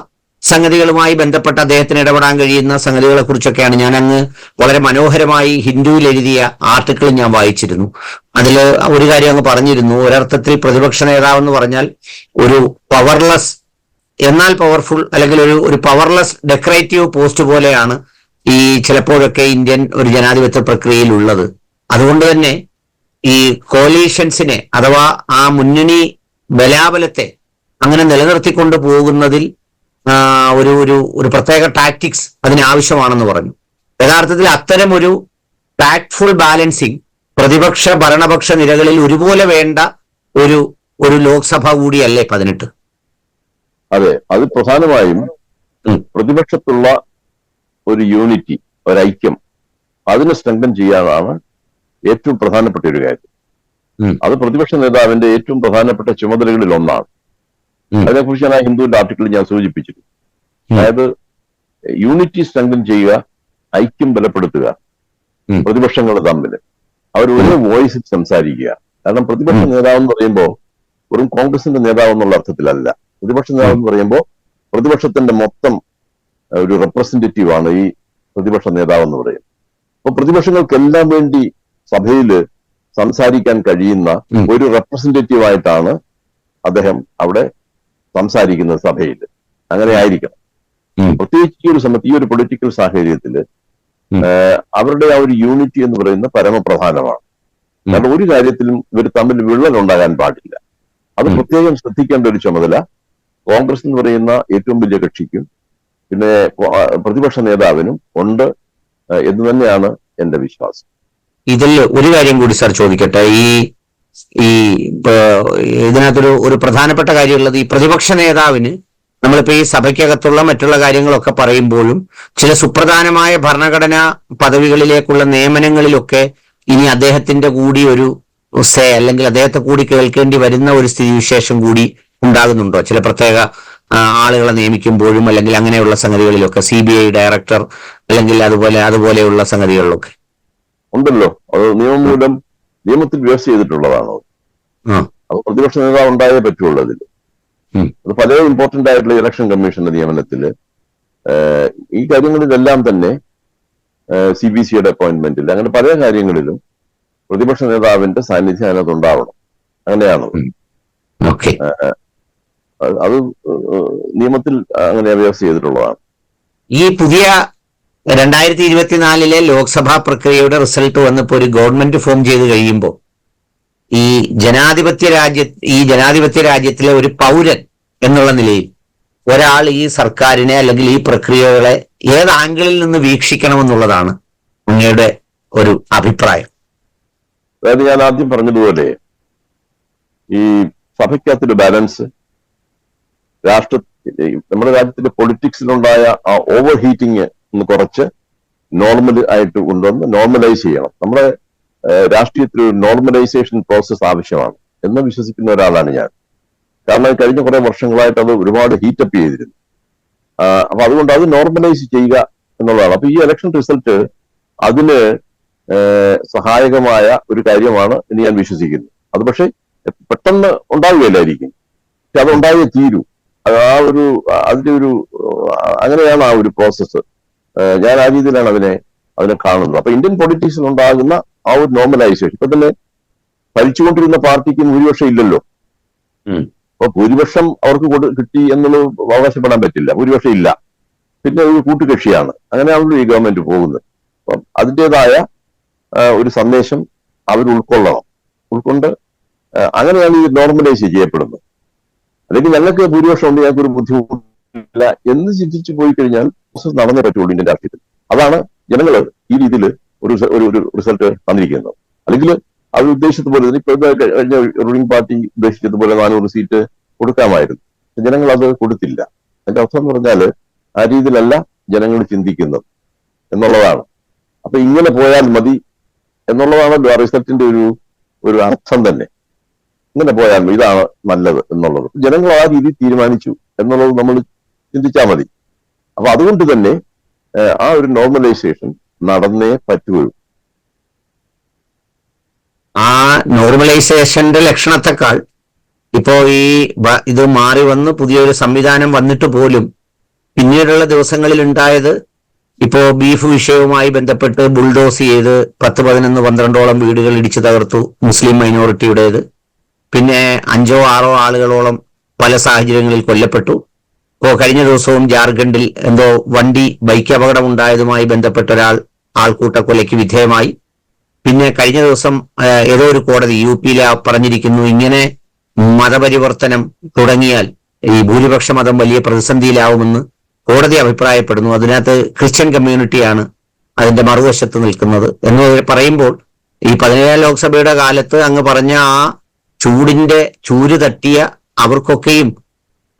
സംഗതികളുമായി ബന്ധപ്പെട്ട് അദ്ദേഹത്തിന് ഇടപെടാൻ കഴിയുന്ന സംഗതികളെ കുറിച്ചൊക്കെയാണ് ഞാൻ അങ്ങ് വളരെ മനോഹരമായി ഹിന്ദുവിൽ എഴുതിയ ആർട്ടിക്കിൾ ഞാൻ വായിച്ചിരുന്നു. അതിൽ ഒരു കാര്യം അങ്ങ് പറഞ്ഞിരുന്നു, ഒരർത്ഥത്തിൽ പ്രതിപക്ഷ നേതാവ് എന്ന് പറഞ്ഞാൽ ഒരു പവർലെസ് എന്നാൽ പവർഫുൾ, അല്ലെങ്കിൽ ഒരു പവർലെസ് ഡെക്കറേറ്റീവ് പോസ്റ്റ് പോലെയാണ് ഈ ചിലപ്പോഴൊക്കെ ഇന്ത്യൻ ഒരു ജനാധിപത്യ പ്രക്രിയയിൽ ഉള്ളത്. അതുകൊണ്ട് തന്നെ ഈ കോലീഷൻസിനെ അഥവാ ആ മുന്നണി ബലാബലത്തെ അങ്ങനെ നിലനിർത്തിക്കൊണ്ട് പോകുന്നതിൽ ഒരു ഒരു ഒരു പ്രത്യേക ടാക്ടിക്സ് അതിനാവശ്യമാണെന്ന് പറഞ്ഞു. യഥാർത്ഥത്തിൽ അത്തരം ഒരു ടാക്ട്ഫുൾ ബാലൻസിങ് പ്രതിപക്ഷ ഭരണപക്ഷ നിരകളിൽ ഒരുപോലെ വേണ്ട ഒരു ഒരു ലോക്സഭ കൂടിയല്ലേ 18? അതെ, അത് പ്രധാനമായും പ്രതിപക്ഷത്തുള്ള ഒരു യൂണിറ്റി, ഒരൈക്യം, അതിനെ സ്ട്രെങ്തൻ ചെയ്യാനാണ് ഏറ്റവും പ്രധാനപ്പെട്ട ഒരു കാര്യം. അത് പ്രതിപക്ഷ നേതാവിന്റെ ഏറ്റവും പ്രധാനപ്പെട്ട ചുമതലകളിൽ ഒന്നാണ്. അതിനെക്കുറിച്ച് ഞാൻ ആ ഹിന്ദുവിന്റെ ആർട്ടിക്കിൾ ഞാൻ സൂചിപ്പിച്ചിരുന്നു. അതായത് യൂണിറ്റി സ്ട്രെങ്തൻ ചെയ്യുക, ഐക്യം ബലപ്പെടുത്തുക, പ്രതിപക്ഷങ്ങൾ തമ്മിൽ അവർ ഒരു വോയിസിൽ സംസാരിക്കുക. കാരണം പ്രതിപക്ഷ നേതാവ് എന്ന് പറയുമ്പോൾ വെറും കോൺഗ്രസിന്റെ നേതാവ് എന്നുള്ള അർത്ഥത്തിലല്ല. പ്രതിപക്ഷ നേതാവ് എന്ന് പറയുമ്പോൾ പ്രതിപക്ഷത്തിന്റെ മൊത്തം ഒരു റെപ്രസെന്റേറ്റീവ് ആണ് ഈ പ്രതിപക്ഷ നേതാവ് എന്ന് പറയുന്നത്. അപ്പൊ പ്രതിപക്ഷങ്ങൾക്കെല്ലാം വേണ്ടി സഭയിൽ സംസാരിക്കാൻ കഴിയുന്ന ഒരു റെപ്രസെന്റേറ്റീവ് ആയിട്ടാണ് അദ്ദേഹം അവിടെ സംസാരിക്കുന്നത് സഭയിൽ. അങ്ങനെ ആയിരിക്കണം. പ്രത്യേകിച്ച് ഈ ഒരു സമയത്ത്, ഈ ഒരു പൊളിറ്റിക്കൽ സാഹചര്യത്തിൽ അവരുടെ ആ ഒരു യൂണിറ്റി എന്ന് പറയുന്നത് പരമപ്രധാനമാണ്. കാരണം ഒരു കാര്യത്തിലും ഇവർ തമ്മിൽ വിള്ളൽ ഉണ്ടാകാൻ പാടില്ല. അത് പ്രത്യേകം ശ്രദ്ധിക്കേണ്ട ഒരു ചുമതല കോൺഗ്രസ് എന്ന് പറയുന്ന ഏറ്റവും വലിയ കക്ഷിക്കും പിന്നെ പ്രതിപക്ഷ നേതാവിനും ഉണ്ട് എന്ന് തന്നെയാണ് എന്റെ വിശ്വാസം. ഇതിൽ ഒരു കാര്യം കൂടി സാർ ചോദിക്കട്ടെ. ഈ ഇതിനകത്തൊരു ഒരു പ്രധാനപ്പെട്ട കാര്യമുള്ളത്, ഈ പ്രതിപക്ഷ നേതാവിന് നമ്മളിപ്പോ ഈ സഭയ്ക്കകത്തുള്ള മറ്റുള്ള കാര്യങ്ങളൊക്കെ പറയുമ്പോഴും ചില സുപ്രധാനമായ ഭരണഘടനാ പദവികളിലേക്കുള്ള നിയമനങ്ങളിലൊക്കെ ഇനി അദ്ദേഹത്തിന്റെ കൂടി ഒരു സേ, അല്ലെങ്കിൽ അദ്ദേഹത്തെ കൂടി കേൾക്കേണ്ടി വരുന്ന ഒരു സ്ഥിതിവിശേഷം കൂടി ഉണ്ടാകുന്നുണ്ടോ? ചില പ്രത്യേക ആളുകളെ നിയമിക്കുമ്പോഴും അല്ലെങ്കിൽ അങ്ങനെയുള്ള സംഗതികളിലൊക്കെ, CBI ഡയറക്ടർ അല്ലെങ്കിൽ അതുപോലെയുള്ള സംഗതികളിലൊക്കെ ഉണ്ടല്ലോ. അത് നിയമത്തിൽ വ്യവസ്ഥ ചെയ്തിട്ടുള്ളതാണോ? അത് പ്രതിപക്ഷ നേതാവ് ഉണ്ടായേ പറ്റുള്ളൂ. അതിൽ അത് പല ഇമ്പോർട്ടന്റ് ആയിട്ടുള്ള ഇലക്ഷൻ കമ്മീഷന്റെ നിയമനത്തില് ഈ കാര്യങ്ങളിലെല്ലാം തന്നെ CBCയുടെ അപ്പോയിന്റ്മെന്റിൽ അങ്ങനെ പല കാര്യങ്ങളിലും പ്രതിപക്ഷ നേതാവിന്റെ സാന്നിധ്യം അതിനകത്ത് ഉണ്ടാവണം. അങ്ങനെയാണ് അത് നിയമത്തിൽ അങ്ങനെ വ്യവസ്ഥ ചെയ്തിട്ടുള്ളതാണ്. ഈ പുതിയ 2024 ലോക്സഭാ പ്രക്രിയയുടെ റിസൾട്ട് വന്നപ്പോ ഒരു ഗവൺമെന്റ് ഫോം ചെയ്ത് കഴിയുമ്പോൾ ഈ ജനാധിപത്യ രാജ്യത്തിലെ ഒരു പൗരൻ എന്നുള്ള നിലയിൽ ഒരാൾ ഈ സർക്കാരിനെ അല്ലെങ്കിൽ ഈ പ്രക്രിയകളെ ഏത് ആംഗിളിൽ നിന്ന് വീക്ഷിക്കണമെന്നുള്ളതാണ് അങ്ങയുടെ ഒരു അഭിപ്രായം? അതായത് ഞാൻ ആദ്യം പറഞ്ഞതുപോലെ ഈ സഭയ്ക്കകത്തൊരു ബാലൻസ്, നമ്മുടെ രാജ്യത്തിന്റെ പൊളിറ്റിക്സിലുണ്ടായ ആ ഓവർ ഹീറ്റിംഗ് ഒന്ന് കുറച്ച് നോർമൽ ആയിട്ട് കൊണ്ടുവന്ന് നോർമലൈസ് ചെയ്യണം. നമ്മുടെ രാഷ്ട്രീയത്തിൽ ഒരു നോർമലൈസേഷൻ പ്രോസസ് ആവശ്യമാണ് എന്ന് വിശ്വസിക്കുന്ന ഒരാളാണ് ഞാൻ. കാരണം കഴിഞ്ഞ കുറെ വർഷങ്ങളായിട്ട് അത് ഒരുപാട് ഹീറ്റപ്പ് ചെയ്തിരുന്നു. അപ്പൊ അതുകൊണ്ട് അത് നോർമലൈസ് ചെയ്യുക എന്നുള്ളതാണ്. അപ്പൊ ഈ ഇലക്ഷൻ റിസൾട്ട് അതിന് സഹായകമായ ഒരു കാര്യമാണ് എന്ന് ഞാൻ വിശ്വസിക്കുന്നു. അത് പക്ഷെ പെട്ടെന്ന് ഉണ്ടാവുകയില്ലായിരിക്കും, പക്ഷെ അത് ഉണ്ടായേ തീരൂ. അത് അതിന്റെ ഒരു അങ്ങനെയാണ് ആ ഒരു പ്രോസസ്സ്. ഞാൻ ആ രീതിയിലാണ് അതിനെ കാണുന്നത്. അപ്പൊ ഇന്ത്യൻ പൊളിറ്റിക്സിൽ ഉണ്ടാകുന്ന ആ ഒരു നോർമലൈസേഷൻ, ഇപ്പൊ തന്നെ ഭരിച്ചുകൊണ്ടിരുന്ന പാർട്ടിക്ക് ഭൂരിപക്ഷം ഇല്ലല്ലോ. അപ്പൊ ഭൂരിപക്ഷം അവർക്ക് കിട്ടി എന്നുള്ളത് അവകാശപ്പെടാൻ പറ്റില്ല. ഭൂരിപക്ഷം ഇല്ല, പിന്നെ ഒരു കൂട്ടുകക്ഷിയാണ്. അങ്ങനെയാണല്ലോ ഈ ഗവൺമെന്റ് പോകുന്നത്. അപ്പം അതിൻ്റെതായ ഒരു സന്ദേശം അവർ ഉൾക്കൊണ്ട് അങ്ങനെയാണ് ഈ നോർമലൈസ് ചെയ്യപ്പെടുന്നത്. അല്ലെങ്കിൽ ഞങ്ങൾക്ക് ഭൂരിപക്ഷം ഉണ്ട്, ഞങ്ങൾക്ക് ഒരു ബുദ്ധിമുട്ടില്ല എന്ന് ചിന്തിച്ചു പോയി കഴിഞ്ഞാൽ പ്രോസസ് നടന്നേ പറ്റുള്ളൂ ഇന്ത്യൻ രാഷ്ട്രീയത്തിൽ. അതാണ് ജനങ്ങൾ ഈ രീതിയിൽ ഒരു റിസൾട്ട് തന്നിരിക്കുന്നത്. അല്ലെങ്കിൽ അവർ ഉദ്ദേശിച്ചതുപോലെ തന്നെ ഇപ്പൊ കഴിഞ്ഞ റൂളിംഗ് പാർട്ടി ഉദ്ദേശിച്ചതുപോലെ 400 സീറ്റ് കൊടുക്കാമായിരുന്നു. ജനങ്ങൾ അത് കൊടുത്തില്ല. അതിന്റെ അർത്ഥം എന്ന് പറഞ്ഞാല് ആ രീതിയിലല്ല ജനങ്ങൾ ചിന്തിക്കുന്നത് എന്നുള്ളതാണ്. അപ്പൊ ഇങ്ങനെ പോയാൽ മതി എന്നുള്ളതാണല്ലോ ആ റിസൾട്ടിന്റെ ഒരു അർത്ഥം തന്നെ. ഇങ്ങനെ പോയാൽ മതി, ഇതാണ് നല്ലത് എന്നുള്ളത് ജനങ്ങൾ ആ രീതി തീരുമാനിച്ചു എന്നുള്ളത് നമ്മൾ ചിന്തിച്ചാൽ മതി. അപ്പൊ അതുകൊണ്ട് തന്നെ ആ ഒരു നോർമലൈസേഷൻ നടന്നേ പറ്റുകയുള്ളൂ. ആ നോർമലൈസേഷന്റെ ലക്ഷണത്തെക്കാൾ ഇപ്പോ ഇത് മാറി വന്ന് പുതിയൊരു സംവിധാനം വന്നിട്ട് പോലും പിന്നീടുള്ള ദിവസങ്ങളിൽ ഉണ്ടായത്, ഇപ്പോ ബീഫ് വിഷയവുമായി ബന്ധപ്പെട്ട് ബുൾഡോസ് ചെയ്ത് 10, 11, 12ഓളം വീടുകൾ ഇടിച്ചു തകർത്തു, മുസ്ലിം മൈനോറിറ്റിയുടേത്. പിന്നെ 5, 6 ആളുകളോളം പല സാഹചര്യങ്ങളിൽ കൊല്ലപ്പെട്ടു. ഇപ്പോ കഴിഞ്ഞ ദിവസവും ജാർഖണ്ഡിൽ എന്തോ ബൈക്ക് അപകടമുണ്ടായതുമായി ബന്ധപ്പെട്ട ഒരാൾ ആൾക്കൂട്ടക്കൊലയ്ക്ക് വിധേയമായി. പിന്നെ കഴിഞ്ഞ ദിവസം ഏതോ ഒരു കോടതി UP-യിൽ പറഞ്ഞിരിക്കുന്നു, ഇങ്ങനെ മതപരിവർത്തനം തുടങ്ങിയാൽ ഈ ഭൂരിപക്ഷ മതം വലിയ പ്രതിസന്ധിയിലാവുമെന്ന് കോടതി അഭിപ്രായപ്പെടുന്നു. അതിനകത്ത് ക്രിസ്ത്യൻ കമ്മ്യൂണിറ്റിയാണ് അതിന്റെ മറുവശത്ത് നിൽക്കുന്നത് എന്ന് പറയുമ്പോൾ, ഈ 17ാം ലോക്സഭയുടെ കാലത്ത് അങ്ങ് പറഞ്ഞ ആ ചൂടിന്റെ ചൂര് തട്ടിയ അവർക്കൊക്കെയും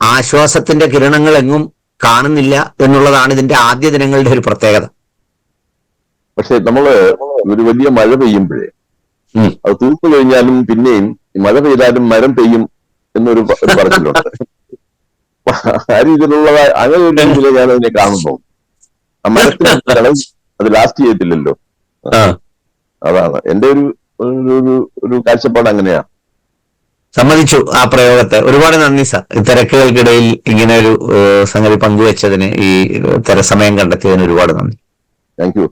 ആശ്വാസത്തിന്റെ കിരണങ്ങൾ എങ്ങും കാണുന്നില്ല എന്നുള്ളതാണ് ഇതിന്റെ ആദ്യ ദിനങ്ങളുടെ ഒരു പ്രത്യേകത. പക്ഷെ നമ്മള് ഒരു വലിയ മഴ പെയ്യുമ്പോഴേ അത് തീർത്തു കഴിഞ്ഞാലും പിന്നെയും മഴ പെയ്താലും മരം പെയ്യും എന്നൊരു പറച്ചിലുണ്ട്. ആ രീതിയിലുള്ള അങ്ങനെ ഒരു രീതിയിൽ ഞാൻ അതിനെ കാണുന്നു. ആ മരത്തിന് അത് ലാസ്റ്റ് ചെയ്യത്തില്ലല്ലോ. അതാണ് എന്റെ ഒരു കാഴ്ചപ്പാട്. അങ്ങനെയാ. സമ്മതിച്ചു ആ പ്രയോഗത്തെ. ഒരുപാട് നന്ദി സർ, തിരക്കുകൾക്കിടയിൽ ഇങ്ങനെ ഒരു സംഗതി പങ്കുവെച്ചതിന്, ഈ സമയം കണ്ടെത്തിയതിന് ഒരുപാട് നന്ദി. Thank you.